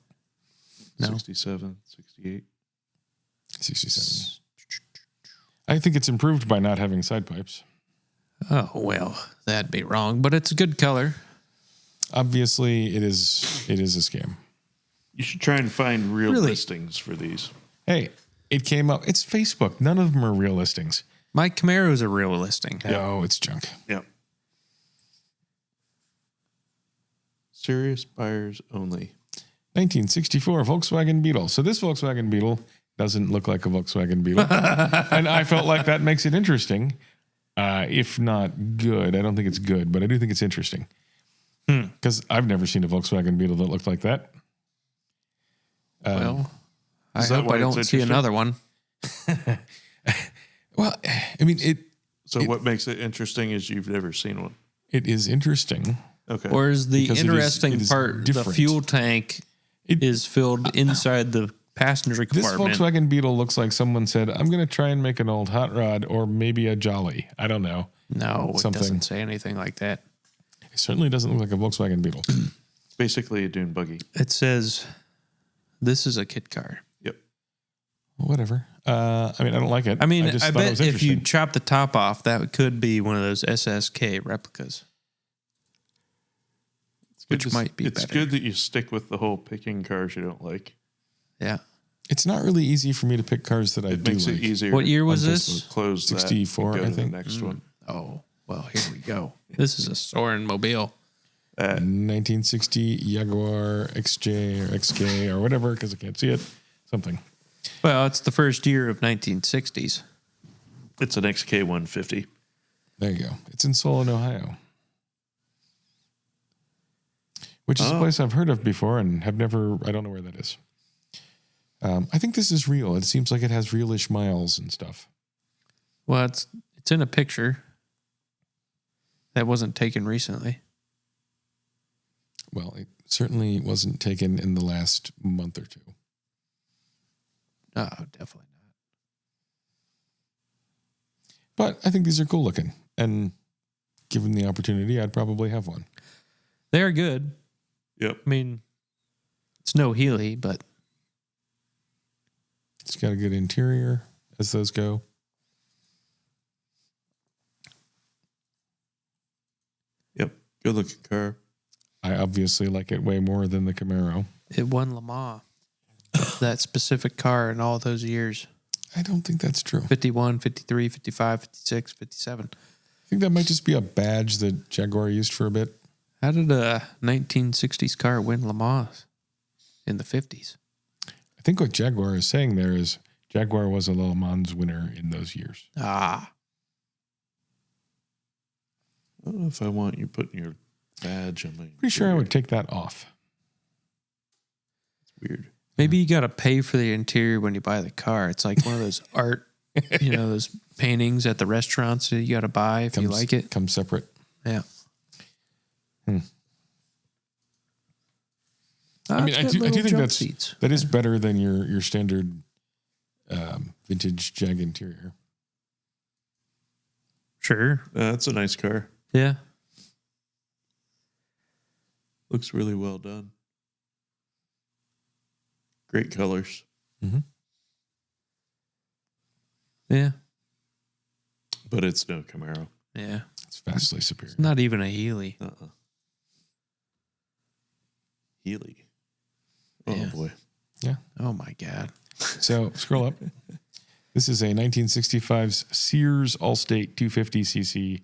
No.
67, 68.
67. I think it's improved by not having side pipes.
Oh, well, that'd be wrong, but it's a good color.
Obviously, it is a scam.
You should try and find real
Really?
listings for these.
Hey, it came up. It's Facebook. None of them are real listings.
My Camaro's a real listing.
No, it's junk.
Yep. Serious buyers only.
1964 Volkswagen Beetle. So this Volkswagen Beetle doesn't look like a Volkswagen Beetle. And I felt like that makes it interesting. If not good. I don't think it's good, but I do think it's interesting. Because I've never seen a Volkswagen Beetle that looked like that.
Well, I
Is that
hope
why
I
it's
don't see
interesting?
another one.
Well, I mean,
So what makes it interesting is you've never seen one.
it is interesting.
Okay.
Or is the
Because it
interesting
is
part,
different.
the fuel tank is filled inside the passenger
This
compartment.
Volkswagen Beetle looks like someone said, I'm going to try and make an old hot rod or maybe a Jolly. I don't know.
No, it
Something.
doesn't say anything like that.
It certainly doesn't look like a Volkswagen Beetle.
It's basically a dune buggy.
It says, this is a kit car.
Yep.
Whatever. I mean, I don't like it.
I mean,
just
I
thought it
bet
was
if you
interesting.
chop the top off, that could be one of those SSK replicas. Which might be
It's
better.
good that you stick with the whole picking cars you don't like.
Yeah.
It's not really easy for me to pick cars that I
It
do
makes
like.
it easier.
What year was
to
this?
Close
64,
that and go
I
to
think.
The next one.
Oh, well, here we go. This is a Soarin' Mobile.
1960 Jaguar XJ or XK or whatever, because I can't see it. Something.
Well, it's the first year of 1960s.
It's an XK150.
There you go. It's in Solon, Ohio. Which is a place I've heard of before and have never, I don't know where that is. I think this is real. It seems like it has realish miles and stuff.
Well, it's in a picture that wasn't taken recently.
Well, it certainly wasn't taken in the last month or two.
Oh, definitely not.
But I think these are cool looking. And given the opportunity, I'd probably have one.
They're good.
Yep.
I mean, it's no Healy, but
It's got a good interior as those go.
Yep. Good looking car.
I obviously like it way more than the Camaro.
it won Le Mans. That specific car in all those years.
I don't think that's true.
51, 53, 55, 56, 57.
I think that might just be a badge that Jaguar used for a bit.
How did a 1960s car win Le Mans in the 50s?
I think what Jaguar is saying there is Jaguar was a Le Mans winner in those years.
Ah,
I don't know if I want you putting your badge on my.
Pretty sure I would take that off.
It's weird.
maybe you got to pay for the interior when you buy the car. It's like one of those art, those paintings at the restaurants that you got to buy if you like it.
Comes separate.
Yeah.
I mean, I do think
seats.
that is better than your standard vintage Jag interior.
Sure.
That's a nice car.
Yeah.
Looks really well done. Great colors.
Yeah.
But it's no Camaro.
Yeah.
It's vastly superior.
Not even a Healy.
Healy. Oh,
Yeah.
boy.
Yeah.
Oh my God.
So scroll up. This is a 1965's Sears Allstate 250cc.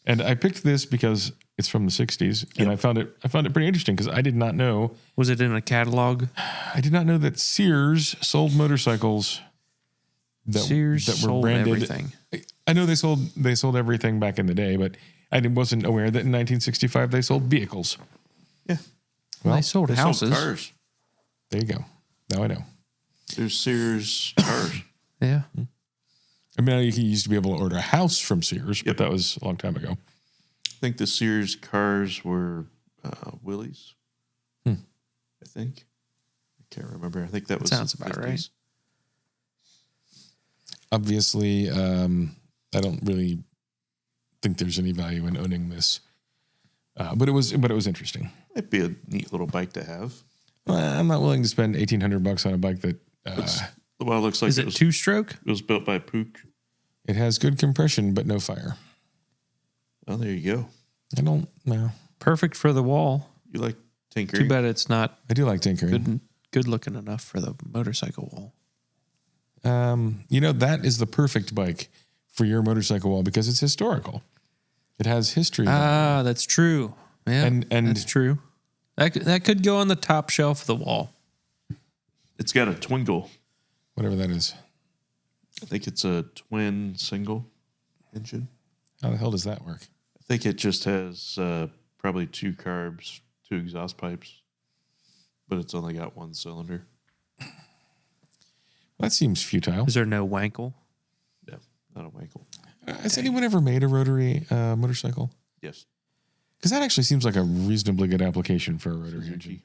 And I picked this because it's from the 60s. And I found it pretty interesting because I did not know.
Was it in a catalog?
I did not know that Sears sold motorcycles that were
sold
branded.
everything.
I know they sold everything back in the day, but I wasn't aware that in 1965 they sold vehicles.
Yeah.
Well, they sold houses.
Sold cars.
There you go. Now I know.
There's Sears cars.
Yeah.
I mean, you used to be able to order a house from Sears, but that was a long time ago.
I think the Sears cars were Willys. I think. I can't remember. I think that was
sounds about
50s.
right.
Obviously, I don't really think there's any value in owning this, but it was interesting.
Might be a neat little bike to have.
Well, I'm not willing to spend $1,800 on a bike that
Well, it looks like
Is it two-stroke?
It was built by Pook.
it has good compression but no fire.
Oh, there you go.
I don't know.
Perfect for the wall.
You like tinkering?
Too bad it's not
I do like tinkering.
good looking enough for the motorcycle wall.
That is the perfect bike for your motorcycle wall because it's historical. It has history.
Ah, that's true. Yeah,
And-
that's true. That could go on the top shelf of the wall.
It's got a Twingle.
Whatever that is.
I think it's a twin single engine.
How the hell does that work?
I think it just has probably 2 carbs, 2 exhaust pipes, but it's only got 1 cylinder.
That seems futile.
Is there no wankle?
Yeah, not a Wankel.
Has anyone ever made a rotary motorcycle?
Yes.
Because that actually seems like a reasonably good application for a rotary engine.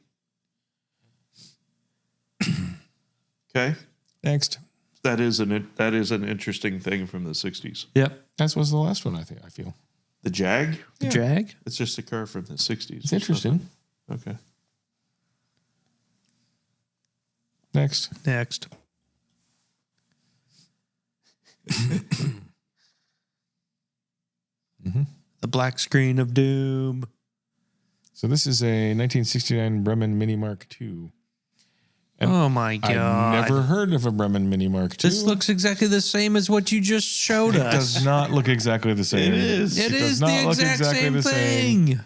Okay.
Next.
That is an interesting thing from the 60s.
Yep.
That was the last one, I feel.
The Jag?
The Jag?
It's just a car from the 60s.
It's interesting.
Okay.
Next.
Next. The black screen of doom.
So this is a 1969 Bremen Mini Mark II. And
oh my God.
I've never heard of a Bremen Mini Mark II.
This looks exactly the same as what you just showed
It
us.
does not look exactly the same.
It is.
It
does
is
not
the
look
exact
exactly
same
the
thing.
same.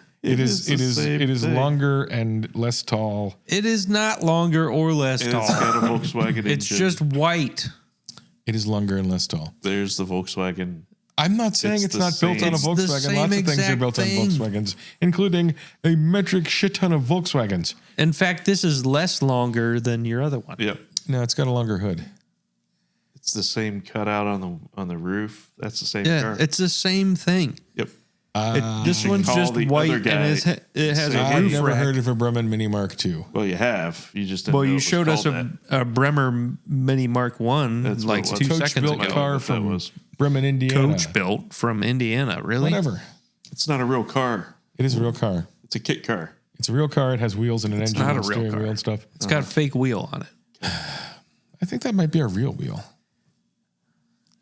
It is longer and less tall.
It is not longer or less
And
tall.
it's got a Volkswagen engine.
It's just white.
It is longer and less tall.
There's the Volkswagen.
I'm not saying it's
the
not built on a
same-
It's the
Volkswagen.
same
Lots of things are
exact
built
thing.
on Volkswagens, including a metric shit ton of Volkswagens.
In fact, this is less longer than your other one.
Yep.
No, it's got a longer hood.
It's the same cutout on the roof. That's the same
Yeah,
car.
it's the same thing.
Yep.
This one's
call
just
the
white
other
and
guy.
it has
Say,
a
I've
roof
never
rack.
heard of a Bremen Mini Mark II.
Well, you have. You just didn't
Well,
know it
you
was
showed us
called
a Bremer Mini Mark 1
That's
like
what it was.
2
Coach
seconds
built
ago.
car
What that
from
was.
Bremen, Indiana.
Coach built from Indiana, really?
Whatever.
It's not a real car.
It is a real car.
It's a kit car.
It's a real car. It has wheels and an engine
not
and
a real
steering
car.
wheel and stuff.
It's got a fake wheel on it.
I think that might be a real wheel.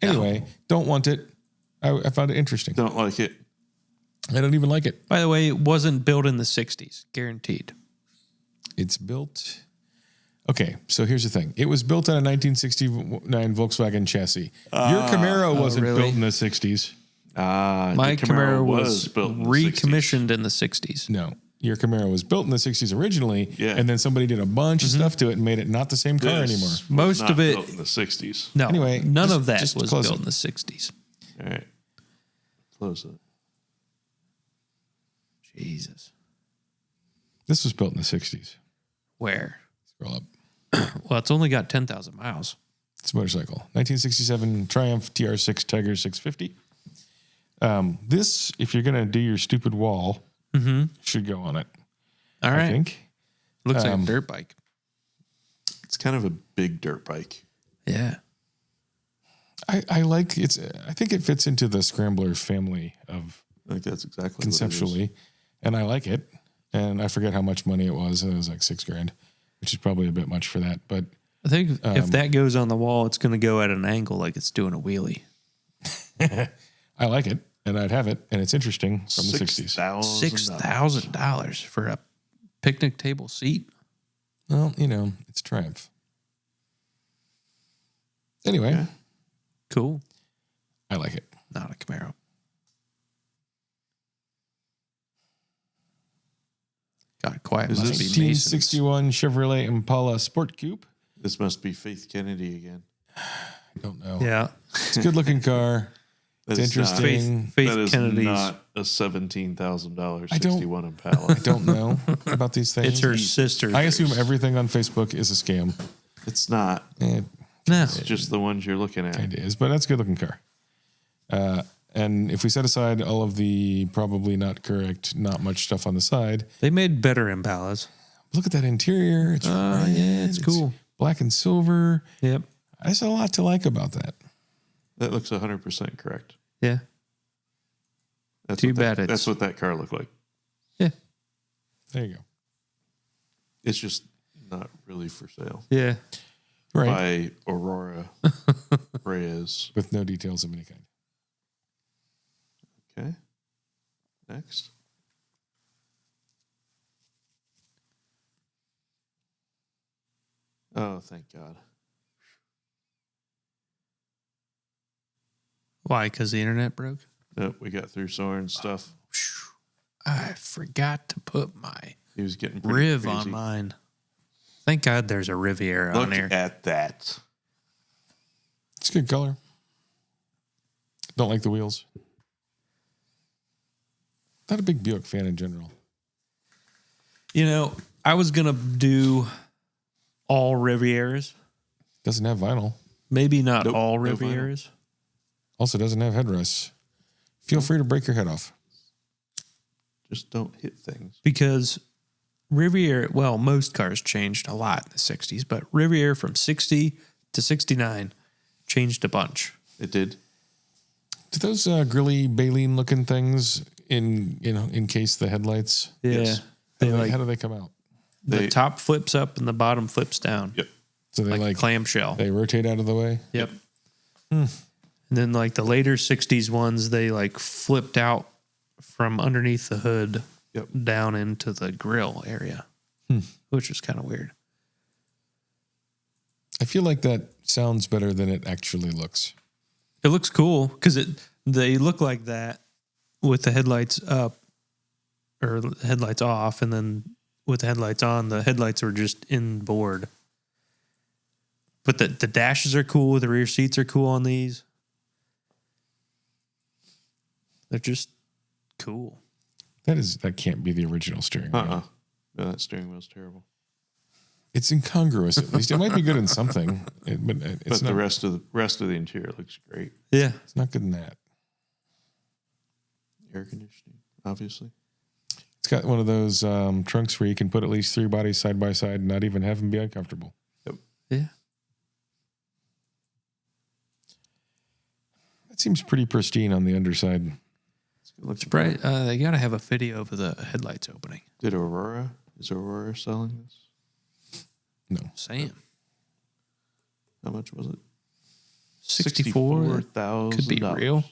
Anyway, don't want it. I found it interesting.
Don't like it.
I don't even like it.
By the way, it wasn't built in the 60s, guaranteed.
It's built. Okay, so here's the thing. It was built on a 1969 Volkswagen chassis. Your Camaro wasn't
really?
built in the 60s.
My
the
Camaro was
built in the 60s.
recommissioned in the 60s.
No, your Camaro was built in the 60s originally,
Yeah.
and then somebody did a bunch of stuff to it and made it not the same car
This
anymore.
was
Most
not
of it-
built in the 60s.
No,
Anyway,
none
just-
of that
just
was
close
built
it.
in the 60s.
All right. Close it.
Jesus.
This was built in the 60s.
Where?
Scroll up.
Well, it's only got 10,000 miles.
It's a motorcycle. 1967 Triumph TR6 Tiger 650. This, if you're going to do your stupid wall, should go on it.
All
I
right.
think.
Looks like a dirt bike.
It's kind of a big dirt bike.
Yeah.
I like it's. I think it fits into the Scrambler family of
I think that's exactly what it
conceptually, and I like it. And I forget how much money it was. It was like $6,000, which is probably a bit much for that. But
I think if that goes on the wall, it's going to go at an angle like it's doing a wheelie.
I like it, and I'd have it, and it's interesting
is.
from the 60s.
$6,000.
$6,000 for a picnic table seat.
Well, it's Triumph. Anyway,
Cool.
I like it.
Not a Camaro. God, quiet.
Is
Must
this
be Masons.
1961 Chevrolet Impala Sport Coupe.
This must be Faith Kennedy again.
I don't know.
Yeah.
It's a good looking car. It's
That is not-
interesting.
Faith
that is
Kennedy's.
not a $17,000
I don't-
61 Impala.
I don't know about these things.
It's her sister.
I assume everything on Facebook is a scam.
It's not.
It
No.
It's just the ones you're looking at.
kind of is, but that's a good looking car. And if we set aside all of the probably not correct, not much stuff on the side,
They made better Impalas.
look at that interior. It's red,
Yeah, it's cool.
black and silver.
Yep.
There's a lot to like about that.
That looks 100% correct.
Yeah.
That's
Too
what
bad
that,
it's-
That's what that car looked like.
Yeah.
There you go.
It's just not really for sale.
Yeah.
Right.
By Aurora Reyes.
With no details of any kind.
Okay. Next. Oh, thank God.
Why? Because the internet broke?
Nope, we got through Soren's stuff.
I forgot to put my
He was getting pretty
Riv
crazy.
on mine. Thank God there's a Riviera
Look
on there.
at that.
It's a good color. Don't like the wheels. Not a big Buick fan in general.
You know, I was going to do all Rivieras.
Doesn't have vinyl.
Maybe not
Nope,
all
no vinyl.
Rivieras.
Also doesn't have headrests. Feel free to break your head off.
Just don't hit things.
Because Riviera, well, most cars changed a lot in the 60s, but Riviera from 60 to 69 changed a bunch.
It did.
Do those grilly baleen looking things encase the headlights?
Yeah.
Yes.
They like,
How do they come out?
the
They-
top flips up and the bottom flips down.
Yep.
So they
Like,
like
clamshell.
they rotate out of the way.
Yep. And then like the later 60s ones, they like flipped out from underneath the hood
Yep.
down into the grill area, which was kind of weird.
I feel like that sounds better than it actually looks.
It looks cool because they look like that with the headlights up or the headlights off, and then with the headlights on, the headlights are just inboard. But the dashes are cool. The rear seats are cool on these. They're just cool.
That can't be the original steering wheel.
Uh-uh. No, that steering wheel's terrible.
It's incongruous at least. It might be good in something, but it's
But
not.
the rest of the interior looks great.
Yeah.
It's not good in that.
Air conditioning, obviously.
It's got one of those trunks where you can put at least 3 bodies side by side and not even have them be uncomfortable.
Yeah.
That seems pretty pristine on the underside.
Looks
Right. They got to have a video of the headlights opening.
Is Aurora selling this?
No.
Sam.
How much was it?
64.
$64,000.
Could be real.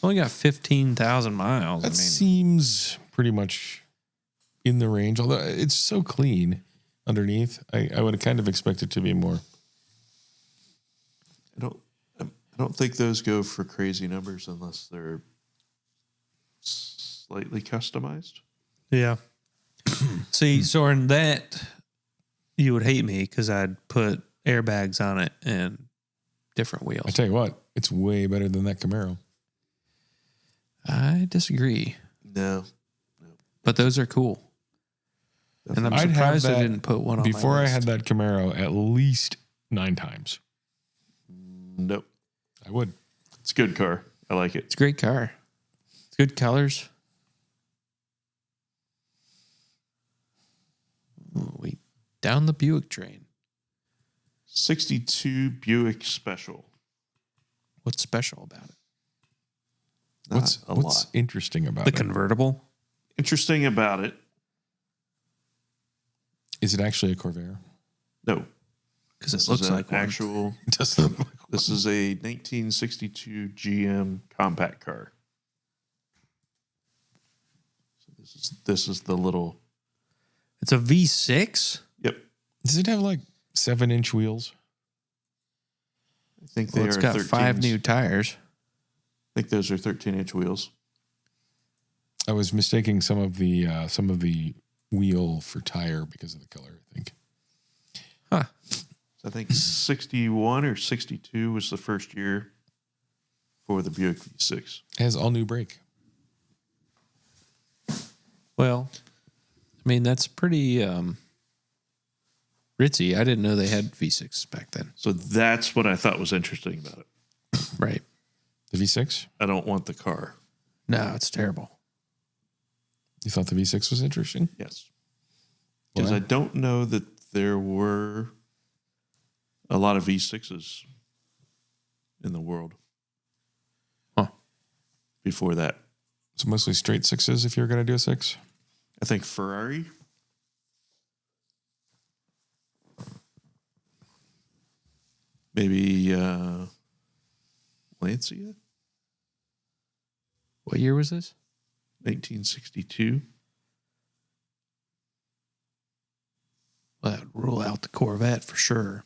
Only got 15,000 miles.
That seems pretty much in the range, although it's so clean underneath. I would have kind of expected to be more.
I don't think those go for crazy numbers unless they're slightly customized.
Yeah. See, Soren, that you would hate me because I'd put airbags on it and different wheels.
I tell you what, it's way better than that Camaro.
I disagree,
No.
but those are cool. And I'm
I'd have
surprised I
that
didn't put one on
Before
my
I
list.
had that Camaro at least 9 times.
Nope.
I would.
It's a good car. I like it.
It's a great car. It's good colors. Ooh, we down the Buick train.
62 Buick Special.
What's special about it?
What's
Not a lot.
interesting about
The
it?
convertible.
Interesting about it?
Is it actually a Corvair?
No.
Because it
This
looks
is an
like one.
It does look like
This is a 1962 GM compact car. So this is the little.
It's a V6.
Yep.
Does it have like 7-inch wheels?
I think they
Well, it's
are
got
13s.
5 new tires.
I think those are 13-inch wheels.
I was mistaking some of the wheel for tire because of the color, I think.
Huh.
I think 61 or 62 was the first year for the Buick V6.
It has all new brake.
Well, I mean, that's pretty ritzy. I didn't know they had V6s back then.
So that's what I thought was interesting about it.
Right.
The V6?
I don't want the car.
No, it's terrible.
You thought the V6 was interesting?
Yes. Because
Why?
I don't know that there were a lot of V6s in the world.
Huh.
Before that.
It's mostly straight sixes if you're going to do a 6.
I think Ferrari. Maybe Lancia,
What year was this?
1962.
Well, that would rule out the Corvette for sure.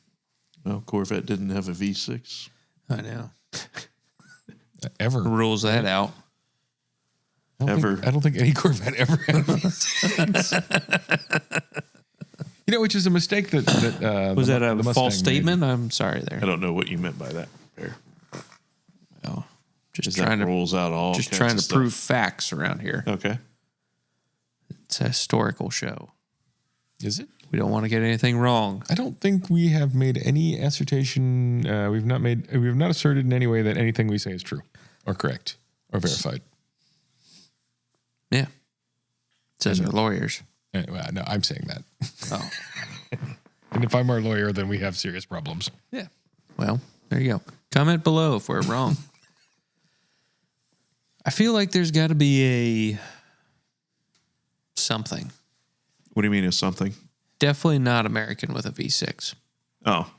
Well, Corvette didn't have a V6.
I know.
Ever.
Rules that out.
I don't think any Corvette ever had a V6. You know, which is a mistake that
Was that a
the Mustang
false
made.
statement? I'm sorry there.
I don't know what you meant by that, Bear.
Well, just
Because
trying
that
to
rolls out all
just
kinds
trying
of
to
stuff.
prove facts around here.
Okay.
It's a historical show.
Is it?
We don't want to get anything wrong.
I don't think we have made any assertion. We've not asserted in any way that anything we say is true or correct or verified.
Yeah. Says our lawyers.
Well, no, I'm saying that.
Oh.
And if I'm our lawyer, then we have serious problems.
Yeah. Well, there you go. Comment below if we're wrong. I feel like there's got to be a something.
What do you mean is something?
Definitely not American with a V6.
Oh.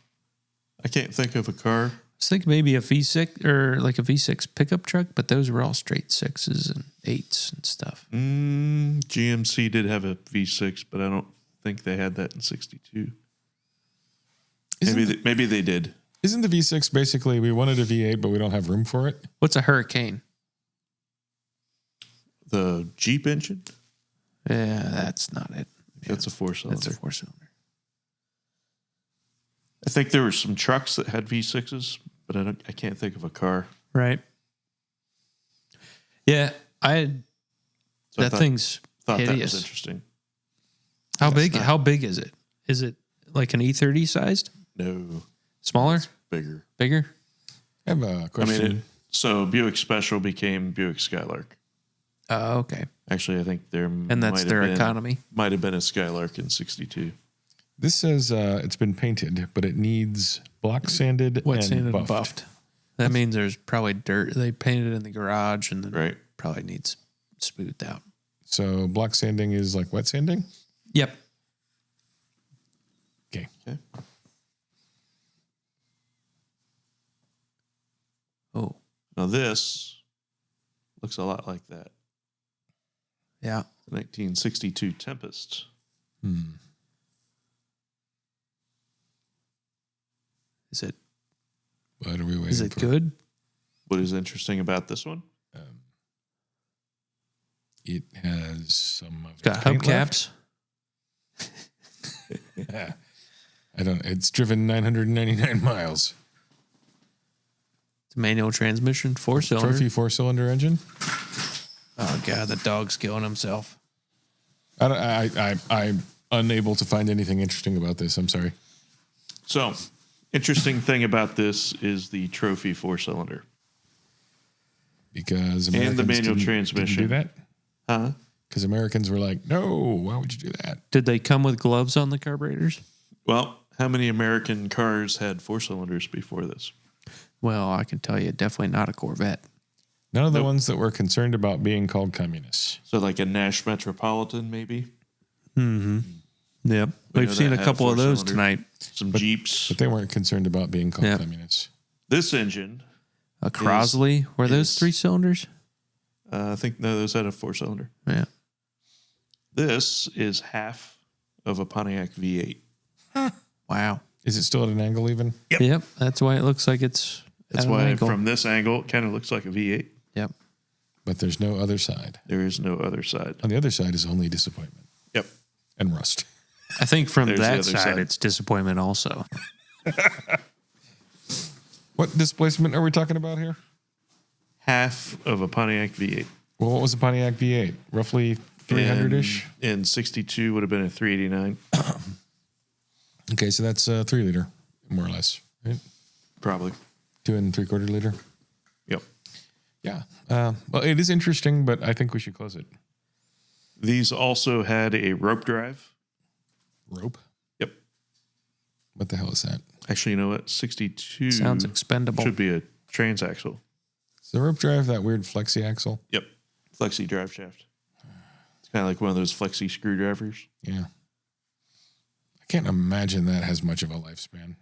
I can't think of a car.
I was thinking maybe a V6 or like a V6 pickup truck, but those were all straight 6s and 8s and stuff.
GMC did have a V6, but I don't think they had that in 62. Maybe they did.
Isn't the V6 basically we wanted a V8, but we don't have room for it?
What's a Hurricane?
The Jeep engine?
Yeah, that's not it.
That's a 4-cylinder.
That's a 4-cylinder.
I think there were some trucks that had V6s, but I can't think of a car.
Right. Yeah,
So I
thing's
thought that was
hideous.
interesting.
How
That's
big?
not-
How big is it? Is it like an E30 sized?
No,
Smaller?
bigger.
Bigger?
I have a
I
question.
mean, so Buick Special became Buick Skylark.
Oh, okay.
Actually, I think there
And that's their economy.
Might have been a Skylark in 62.
This says it's been painted, but it needs block sanded
Wet
and
sanded and
buffed.
buffed. That means there's probably dirt. They painted it in the garage and then
Right.
probably needs smoothed out.
So block sanding is like wet sanding?
Yep.
Okay.
Okay.
Oh,
Now this looks a lot like that.
yeah.
1962 Tempest.
Is it
What are we waiting
is it
for?
good?
What is interesting about this one?
It has some of
Got
paint left.
hubcaps.
Yeah. It's driven 999 miles.
It's a manual transmission, 4-cylinder.
Trophy 4-cylinder engine.
Oh god, the dog's killing himself.
I'm unable to find anything interesting about this. I'm sorry.
So, interesting thing about this is the Trophy 4-cylinder.
Because
And the
Americans
manual
didn't
transmission.
do that?
Huh?
Because Americans were like, no, why would you do that?
Did they come with gloves on the carburetors?
Well, how many American cars had 4-cylinders before this?
Well, I can tell you, definitely not a Corvette.
None of the
Nope.
ones that were concerned about being called communists.
So, like a Nash Metropolitan, maybe?
Yep.
We
We've
know
seen
that
a
had a
couple of those
4-cylinder.
tonight.
Some Jeeps.
But they weren't concerned about being called
Yeah.
communists.
This engine,
A Crosley. Were those
is-
3-cylinders?
I think, no, those had a 4-cylinder.
Yeah.
This is half of a Pontiac V8.
Wow.
Is it still at an angle even?
Yep. That's why it looks like it's.
That's
at an
why
angle.
from this angle, it kind of looks like a V8.
Yep.
But there's no other side.
There is no other side.
On the other side is only disappointment
Yep.
and rust.
I think from
There's the
that
other
side,
side.
it's disappointment also.
What displacement are we talking about here?
Half of a Pontiac V8.
Well, what was the Pontiac V8? Roughly 300-ish?
In 62 would have been a 389.
Okay, so that's 3 liter, more or less, right?
Probably.
2 3/4 liter.
Yep.
Yeah. Well, it is interesting, but I think we should close it.
These also had a rope drive.
Rope?
Yep.
What the hell is that?
Actually, you know what? 62
Sounds expendable.
should be a transaxle.
Is the rope drive that weird flexi axle?
Yep. Flexi drive shaft. It's kind of like one of those flexi screwdrivers.
Yeah. I can't imagine that has much of a lifespan.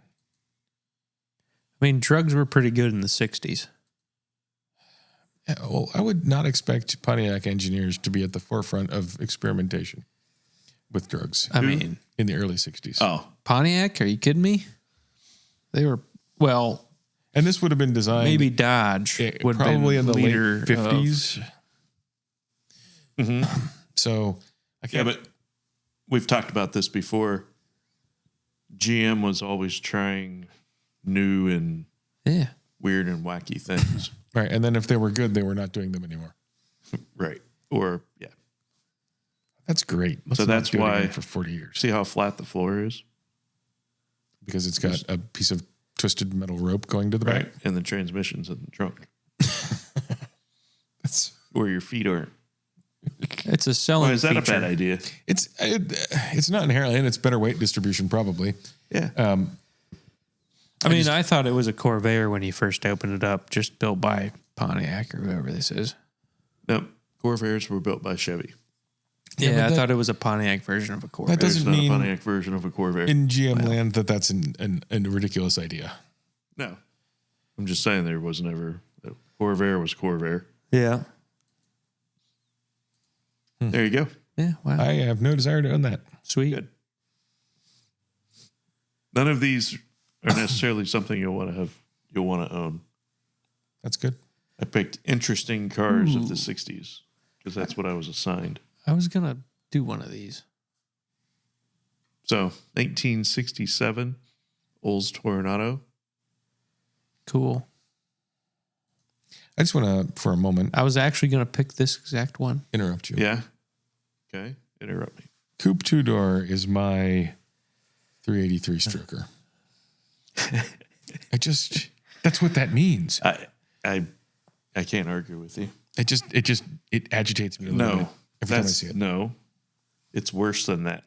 I mean, drugs were pretty good in the 60s.
Yeah, well, I would not expect Pontiac engineers to be at the forefront of experimentation with drugs
I mean,
in the early 60s.
Oh,
Pontiac, are you kidding me? They were, well,
And this would have been designed
maybe Dodge would
probably in the late
leader
50s.
mm-hmm.
So I
Yeah,
can't.
but we've talked about this before. GM was always trying new and
Yeah.
weird and wacky things.
Right. And then if they were good, they were not doing them anymore.
Right. Or, yeah.
That's great. Let's
So
not
that's
do it
why-
again for 40 years.
See how flat the floor is?
Because it's got a piece of twisted metal rope going to the back.
And the transmission's in the trunk
That's
where your feet aren't.
It's a selling
Why is that
feature.
a bad idea?
it's not inherently, and it's better weight distribution probably.
Yeah.
I mean, I thought it was a Corvair when he first opened it up, just built by Pontiac or whoever this is.
No, Corvairs were built by Chevy.
Yeah,
Yeah,
but
I
that-
thought it was a Pontiac version of a Corvair.
That doesn't
There's not
mean
a Pontiac version of a Corvair.
in GM land that's a ridiculous idea.
No. I'm just saying there was never. Corvair was Corvair.
Yeah.
There you go.
Yeah, wow.
I have no desire to own that.
Sweet.
Good. None of these are necessarily something you'll want to own.
That's good.
I picked interesting cars of the 60s because that's what I was assigned.
I was going to do one of these.
So, 1967, Olds Toronado.
Cool.
I just want to, for a moment,
I was actually going to pick this exact one.
interrupt you.
Yeah. Okay. Interrupt me.
Coupe two-door is my 383 stroker. That's what that means.
I can't argue with you.
It agitates me a little bit
No.
every time I see it.
No. It's worse than that.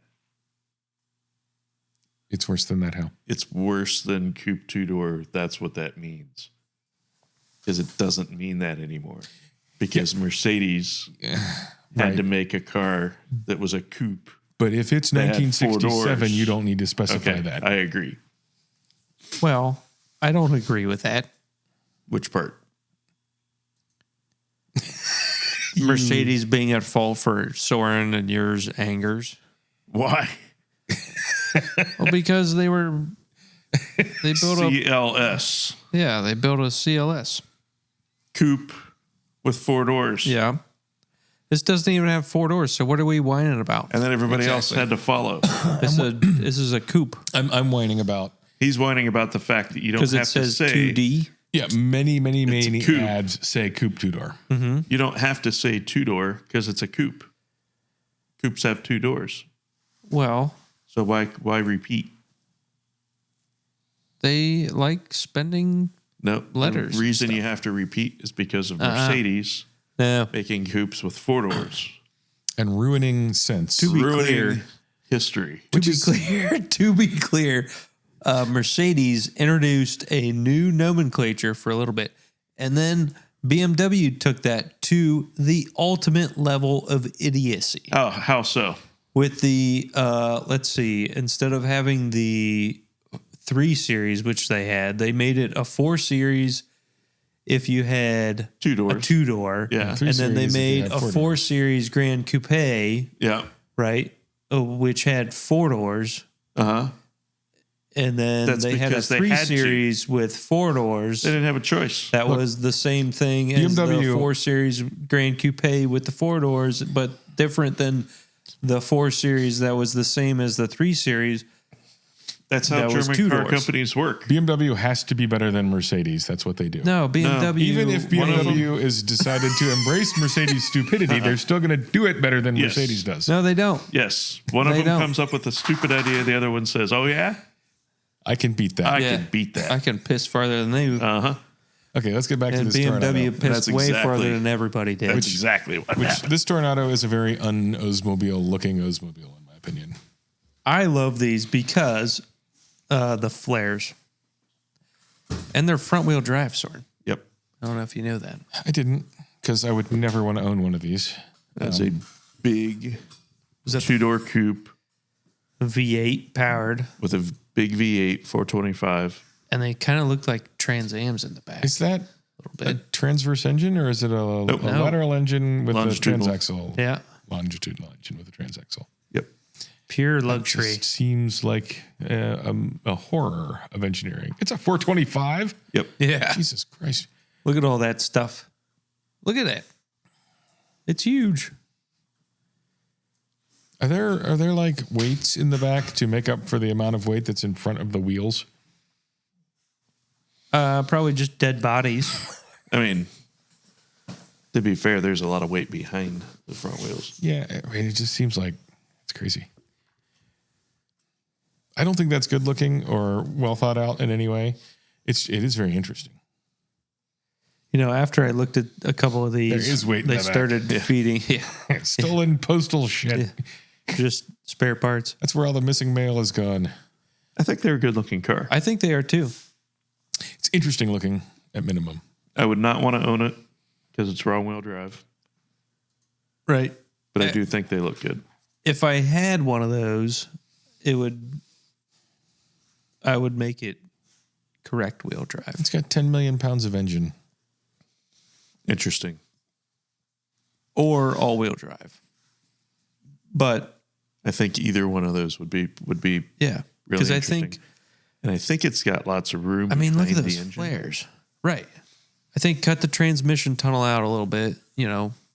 It's worse than that. How?
It's worse than coupe two-door. That's what that means. Because it doesn't mean that anymore. Because Mercedes had to make a car that was a coupe.
But if it's
They had
1967,
4 doors.
you don't need to specify
Okay,
that.
I agree.
Well, I don't agree with that.
Which part?
Mercedes being at fault for Soren and yours angers.
Why?
Well, because they built
CLS.
they built a CLS.
Coupe with 4 doors.
Yeah. This doesn't even have 4 doors, so what are we whining about?
And then everybody else
Exactly.
had to follow.
This is a coupe
I'm whining about.
He's whining about the fact that you don't
because
have
it says
to say
2D.
Yeah, many
coupe.
ads say coupe two-door.
you don't have to say 2-door because it's a coupe. Coupes have 2 doors.
Well,
So why repeat?
they like spending.
No,
Letters
The reason you have to repeat is because of Mercedes
No,
making coupes with 4 doors.
And ruining sense.
be
ruining
clear.
history.
to be clear, Mercedes introduced a new nomenclature for a little bit, and then BMW took that to the ultimate level of idiocy.
Oh, how so?
With the let's see, instead of having the 3 Series, which they had, they made it a 4 Series if you had
2
a
doors.
2-door.
Yeah.
3
And then they
Series if you
made
had
a
4
4 Series Grand Coupe,
Yeah.
right? Which had 4 doors.
Uh-huh.
And then
That's
they had a
because they
3
had to.
Series with 4 doors.
They didn't have a choice.
That was the same thing as the
BMW
4 Series Grand Coupe with the 4 doors, but different than the 4 Series that was the same as the 3 Series.
That's how
That was
German
2
car
doors.
companies work.
BMW has to be better than Mercedes. That's what they do.
No, BMW.
Even if
one of
BMW is decided to embrace Mercedes stupidity, they're still going to do it better than
Yes.
Mercedes does.
No, they don't.
Yes. One of
They
them
don't.
comes up with a stupid idea. The other one says, oh, yeah?
I can beat that.
I
Yeah.
can beat that.
I can piss farther than they do.
Uh-huh.
Okay, let's get back to
And
this
BMW
Toronado.
pissed
That's
way
exactly-
farther than everybody did.
That's exactly what
Which
happened.
this Toronado is a very un-Oldsmobile looking Oldsmobile, in my opinion.
I love these because the flares. And they're front wheel drive, Soren.
Yep.
I don't know if you know that.
I didn't, because I would never want to own one of these.
That's a big
Was that
2-door coupe
V8 powered?
with a big V8 425.
And they kind of look like Trans Ams in the back.
Is that
a little
a
bit.
transverse engine, or is it a
No.
lateral engine with a
Longitudinal.
transaxle?
Yeah.
Longitudinal engine with a transaxle.
Yep.
Pure luxury.
Just seems like a horror of engineering. It's a 425.
Yep.
Yeah.
Jesus Christ!
Look at all that stuff. Look at it. It's huge.
Are there like weights in the back to make up for the amount of weight that's in front of the wheels?
Probably just dead bodies.
I mean, to be fair, there's a lot of weight behind the front wheels.
Yeah, I mean, it just seems like it's crazy. I don't think that's good looking or well thought out in any way. It is very interesting.
You know, after I looked at a couple of these,
There is weight in
they
the back.
started feeding
Stolen postal shit.
just spare parts.
That's where all the missing mail is gone.
I think they're a good looking car.
I think they are too.
It's interesting looking at minimum.
I would not want to own it because it's wrong wheel drive,
Right.
but I do think they look good.
If I had one of those, I would make it correct wheel drive.
It's got 10 million pounds of engine.
Interesting.
Or all wheel drive. But
I think either one of those would be
yeah.
really
Because I
interesting.
think
And I think it's got lots of room.
look at
behind
those
the engine.
flares. Right. I think cut the transmission tunnel out a little bit,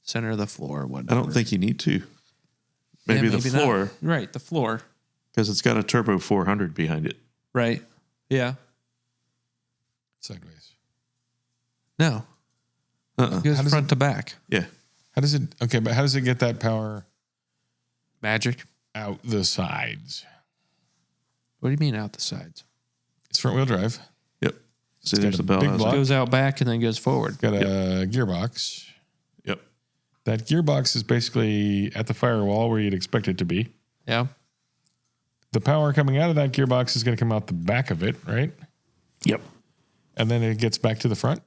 center of the floor,
I
whatever.
don't think you need to.
Yeah,
Maybe the
not.
floor,
Right, the floor.
because it's got a turbo 400 behind it.
Right. Yeah.
Sideways.
No. It goes
How does
front to back.
Yeah.
How does it get that power
Magic.
out the sides?
What do you mean out the sides?
It's front wheel drive.
Yep. See,
got
there's
a
the bell
big
housing.
block.
Goes out back and then goes forward.
Got a gearbox.
Yep.
That gearbox is basically at the firewall where you'd expect it to be.
Yeah.
The power coming out of that gearbox is going to come out the back of it, right?
Yep.
And then it gets back to the front.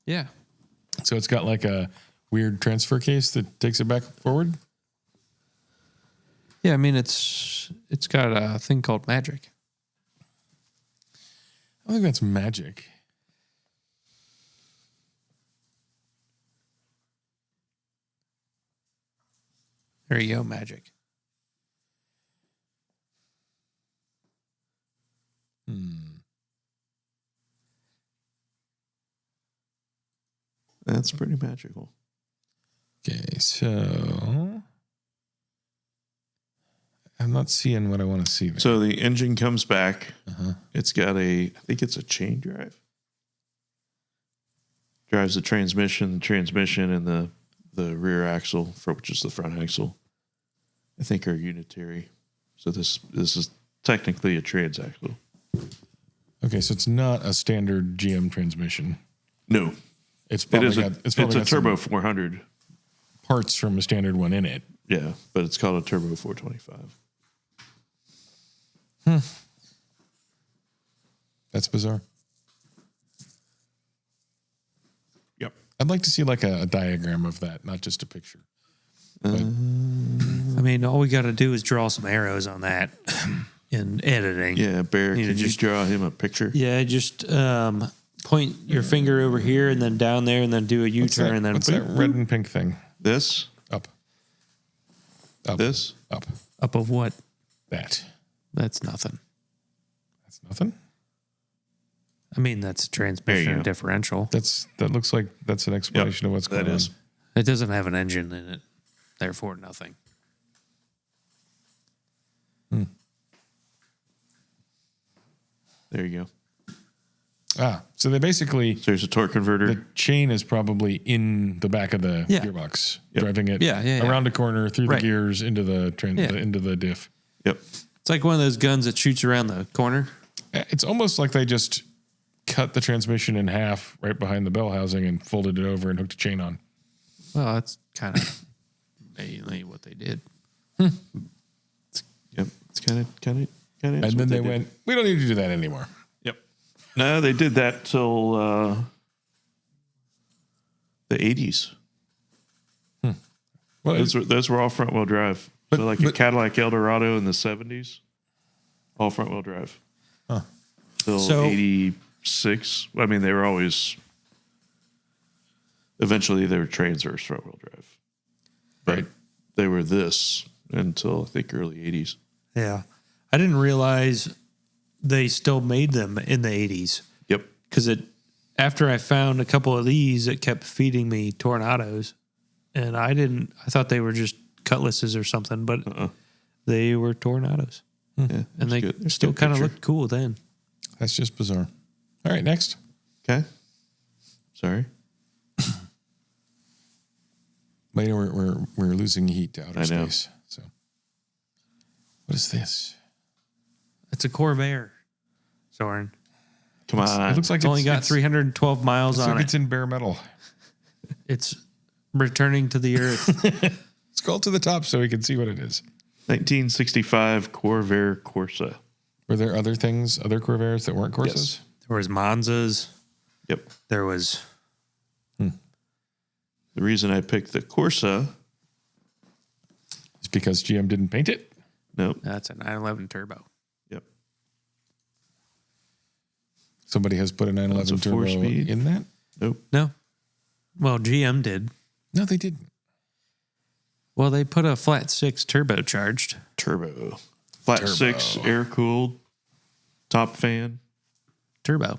Yeah.
So it's got like a weird transfer case that takes it back forward.
Yeah, I mean it's got a thing called magic.
I think that's magic.
There you go, magic.
That's pretty magical.
Okay, so I'm not seeing what I want to see there.
So the engine comes back. It's got I think it's a chain drive. Drives the transmission, and the rear axle, which is the front axle, I think are unitary. So this is technically a transaxle.
Okay, so it's not a standard GM transmission.
No,
It's
it
probably
is
got,
it's
probably
a
got some
turbo 400.
parts from a standard one in it.
Yeah, but it's called a turbo 425.
That's bizarre.
Yep.
I'd like to see like a diagram of that, not just a picture.
I mean, all we got to do is draw some arrows on that in editing.
Yeah, Bear,
You know,
could you
just-
draw him a picture?
Yeah, just point your finger over here and then down there and then do a U-turn and then
What's that red and pink thing?
This,
Up.
this.
Up.
up of what?
That.
That's nothing.
Nothing.
I mean, that's a transmission and differential.
That looks like that's an explanation of what's going on.
It doesn't have an engine in it, therefore nothing.
There you
go. So they basically...
So there's a torque converter.
The chain is probably in the back of the gearbox, driving it around a corner, through the gears, into the diff.
Yep.
It's like one of those guns that shoots around the corner.
It's almost like they just cut the transmission in half right behind the bell housing and folded it over and hooked a chain on.
Well, that's kind of mainly what they did.
It's kind of.
And then they went, we don't need to do that anymore.
Yep. No, they did that till the 80s. Well, those were all front wheel drive. So like a Cadillac Eldorado in the 70s, all front wheel drive.
Huh.
Till 86. I mean, they were always... Eventually, they were transverse front wheel drive. But they were this until, I think, early 80s.
Yeah. I didn't realize they still made them in the 80s.
Yep.
Because after I found a couple of these, it kept feeding me Torados. And I thought they were just Cutlasses or something, but they were Torados.
Yeah,
and they still kind of looked cool then.
That's just bizarre. All right, next.
Okay. Sorry.
But you know, we're losing heat to outer space. So what is this?
It's a Corvair, Soren.
Come on.
It looks like
it's only got 312 miles on it.
It's in bare metal.
It's returning to the earth.
Scroll to the top so we can see what it is.
1965 Corvair Corsa.
Were there other things, other Corvairs that weren't Corsas?
Yes.
There was Monzas.
Yep.
There was...
The reason I picked the Corsa
is because GM didn't paint it?
Nope.
That's a 911 turbo.
Yep.
Somebody has put a 911 turbo in that?
Nope.
No. Well, GM did.
No, they didn't.
Well, they put a flat 6 turbocharged.
Turbo. Flat 6, air-cooled, top fan.
Turbo.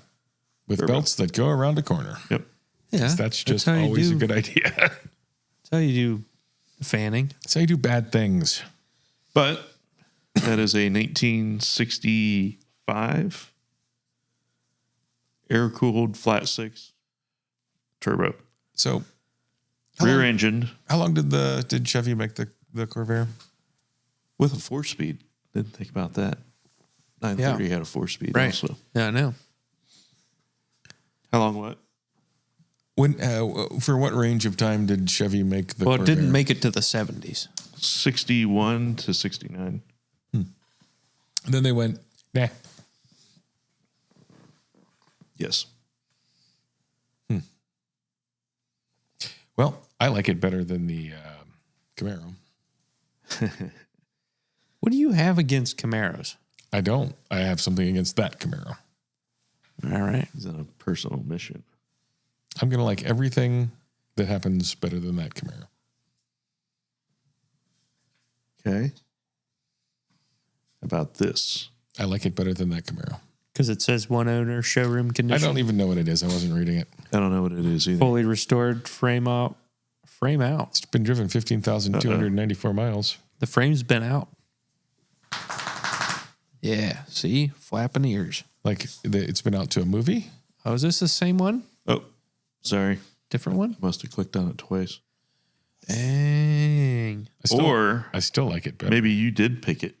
With belts that go around a corner.
Yep.
Yeah.
That's just always a good idea.
That's how you do fanning.
That's how you do bad things.
But that is a 1965 air-cooled flat 6 turbo.
So
rear-engined.
How long did Chevy make the Corvair?
With a 4-speed. Didn't think about that. 930 had a 4-speed also.
Yeah, I know.
How long what?
When for what range of time did Chevy make the Corvair?
Well, it didn't make it to the 70s.
61 to 69.
And then they went, nah.
Yes.
Well, I like it better than the Camaro.
What do you have against Camaros?
I don't. I have something against that Camaro.
All right.
He's on a personal mission.
I'm going to like everything that happens better than that Camaro.
Okay. About this.
I like it better than that Camaro.
Because it says one owner, showroom condition.
I don't even know what it is. I wasn't reading it.
I don't know what it is either.
Fully restored frame out.
It's been driven 15,294 miles.
The frame's been out. Yeah. See? Flapping ears.
Like it's been out to a movie?
Oh, is this the same one?
Oh, sorry.
Different one?
I must have clicked on it twice.
Dang.
I still like it better.
Maybe you did pick it.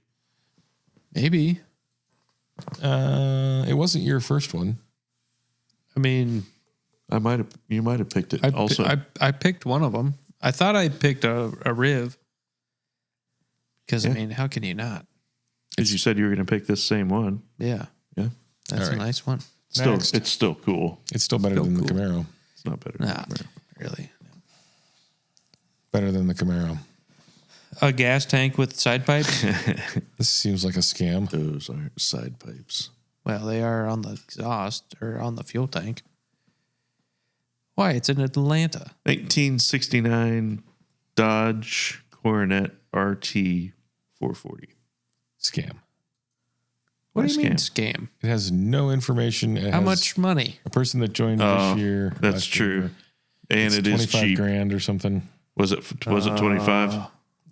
Maybe.
It wasn't your first one.
I mean,
you might have picked it also.
I picked one of them. I thought I picked a Riv. Because, I mean, how can you not?
Because you said you were going to pick this same one.
Yeah.
Yeah.
That's a nice one.
It's still cool.
It's still better than the Camaro.
It's not better.
Nah, really.
Better than the Camaro.
A gas tank with side pipes?
This seems like a scam.
Those aren't side pipes.
Well, they are on the exhaust or on the fuel tank. Why? It's in Atlanta.
1969 Dodge Coronet RT 440.
Scam.
What
Why
do you mean
scam?
scam?
It has no information. It
How
has
much money?
A person that joined this year.
That's
last
true.
year,
And
it's
it is
25
cheap.
grand or something.
Was it 25?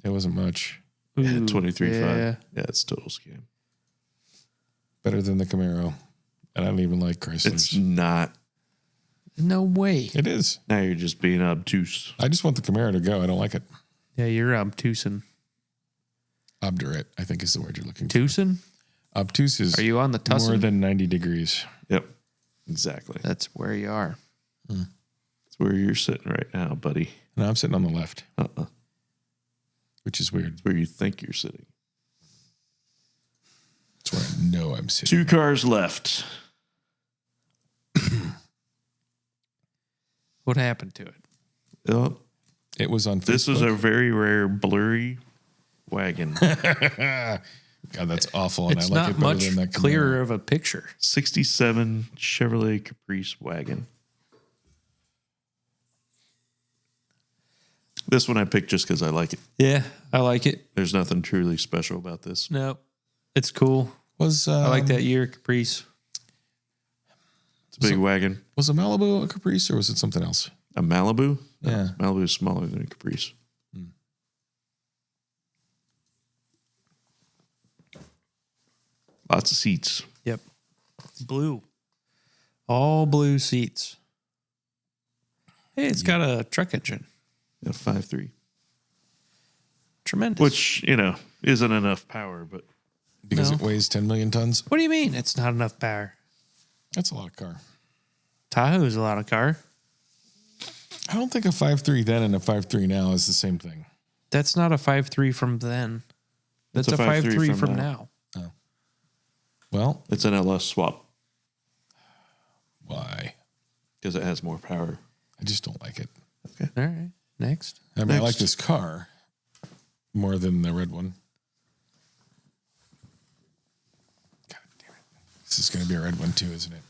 It wasn't much.
Yeah,
Ooh,
23.5.
yeah.
Yeah, it's a total scam.
Better than the Camaro. And I don't even like
It's
Chryslers.
not.
No way.
It is.
Now you're just being obtuse.
I just want the Camaro to go. I don't like it.
Yeah, you're obtuse.
Obdurate, I think is the word you're looking for.
Tucson?
Obtuse is
Are you on the
more
Tussin?
than 90 degrees.
Yep. Exactly.
That's where you are.
That's where you're sitting right now, buddy.
No, I'm sitting on the left,
Uh-uh.
which is weird.
That's where you think you're sitting.
That's where I know I'm sitting.
2 cars left.
What happened to it?
Oh,
It was on Facebook.
this is a very rare blurry wagon.
God, that's awful. And
It's
I like
not
it better
much
than that Camaro.
clearer of a picture.
67 Chevrolet Caprice wagon. This one I picked just because I like it.
Yeah, I like it.
There's nothing truly special about this.
No, it's cool.
Was
I like that year Caprice.
It's a big wagon.
Was a Malibu a Caprice or was it something else?
A Malibu? No,
Yeah.
Malibu is smaller than a Caprice. Lots of seats.
Yep. Blue. All blue seats. Hey, it's got a truck engine.
A 5.3.
Tremendous.
Which, isn't enough power, but
Because
No.
it weighs 10 million tons.
What do you mean it's not enough power?
That's a lot of car.
Tahoe's a lot of car.
I don't think a 5.3 then and a 5.3 now is the same thing.
That's not a 5.3 from then. That's
It's
a
a
5.3
5.3
from
from
now.
Well,
it's an LS swap
why?
because it has more power.
I just don't like it.
Okay.
All right. Next.
I mean, I like
Next.
this car more than the red one. God damn it. This is going to be a red one too, isn't it?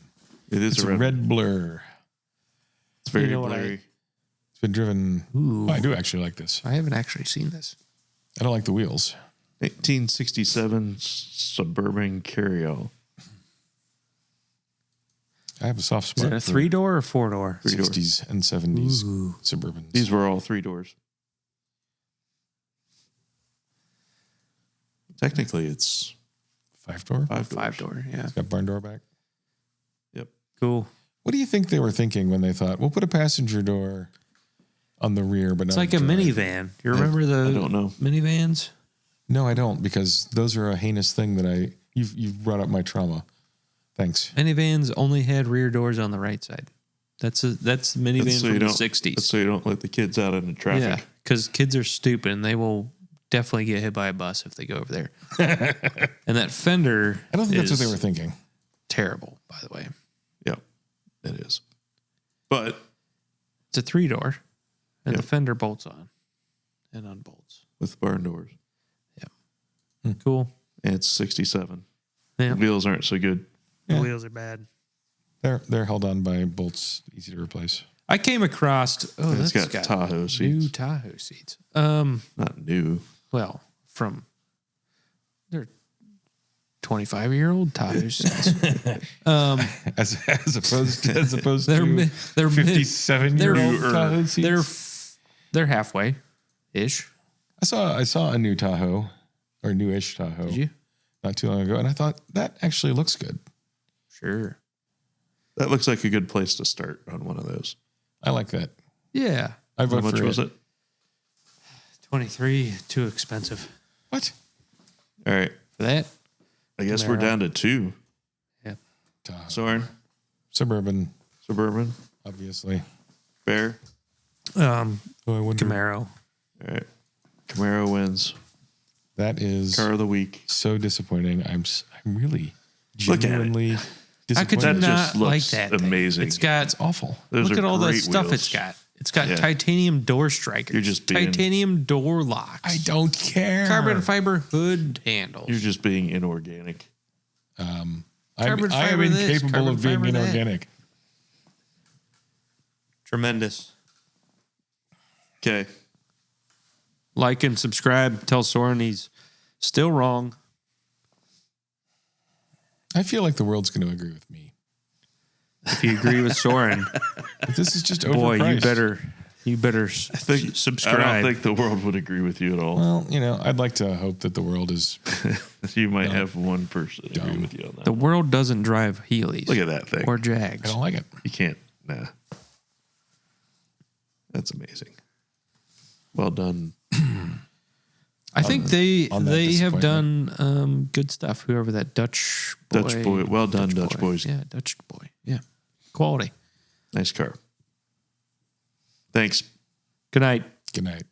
It is
It's a red blur.
It's very
You know what
blurry.
It's been driven.
Ooh.
Oh, I do actually like this.
I haven't actually seen this.
I don't like the wheels.
1867 Suburban Carryall.
I have a soft
Is
spot
it a
for
3-door or 4-door?
3-door.
60s and 70s
Ooh.
Suburbans.
These were all 3 doors. Technically, it's
5-door.
5 doors.
5-door, yeah.
It's got barn door back.
Yep.
Cool.
What do you think they were thinking when they thought, we'll put a passenger door on the rear, but
It's
not
like a
drive?
minivan. You remember
I don't
the
know.
minivans?
No, I don't, because those are a heinous thing that you've brought up my trauma. Thanks.
Minivans only had rear doors on the right side. That's the minivan
That's so
from
you
the
don't-
60s.
That's so you don't let the kids out into traffic.
Yeah, because kids are stupid and they will definitely get hit by a bus if they go over there. And that fender
I don't think that's what
is
they were thinking.
terrible, by the way.
Yep, it is. But
It's a 3-door, and
Yep.
the fender bolts on and unbolts.
with barn doors,
Cool.
and it's 67.
Yeah.
The wheels aren't so good.
The
Yeah.
wheels are bad.
They're held on by bolts, easy to replace.
I came across. Oh,
It's
that's
got Tahoe
new
seats.
Tahoe seats.
Not new.
Well, they're 25-year-old Tahoe seats.
As opposed to
They're
57-year-old Tahoe seats.
they're halfway ish.
I saw a new Tahoe or newish Tahoe
Did you?
not too long ago, and I thought that actually looks good.
Sure.
That looks like a good place to start on one of those.
I like that.
Yeah.
I
How
vote
much
for
was it?
23, too expensive
What?
All right.
for that.
I guess we're
Camaro.
down to 2.
Yeah.
Tahoe.
Soren,
Suburban,
Suburban,
obviously.
Bear.
Oh, I wonder.
Camaro.
All right. Camaro wins.
That is
Car of the week.
so disappointing. I'm really
Look at it.
genuinely
How could
disappointed.
you
That
not
just looks
like that thing?
amazing.
It's got
It's awful.
Those
look
are
at all the
great
stuff
wheels.
it's got. It's got
Yeah.
titanium door strikers.
You're just being-
titanium door locks.
I don't care.
Carbon fiber hood handles.
You're just being inorganic.
I
Carbon
am
fiber this,
incapable
carbon
of being
fiber that.
inorganic.
Tremendous.
Okay.
Like and subscribe. Tell Soren he's still wrong.
I feel like the world's going to agree with me.
If you agree with Soren,
But this is just
boy,
overpriced.
you better subscribe.
I don't think the world would agree with you at all.
Well, I'd like to hope that the world is.
You might have one person agree with you on that.
The world doesn't drive Heelys.
Look at that thing.
Or
I
Jags.
don't like it.
You can't. Nah. That's amazing. Well done.
I think they
on that
have done good stuff. Whoever that Dutch boy.
Well done, Dutch boys.
Yeah, Dutch boy. Yeah. Quality.
Nice car. Thanks.
Good night.
Good night.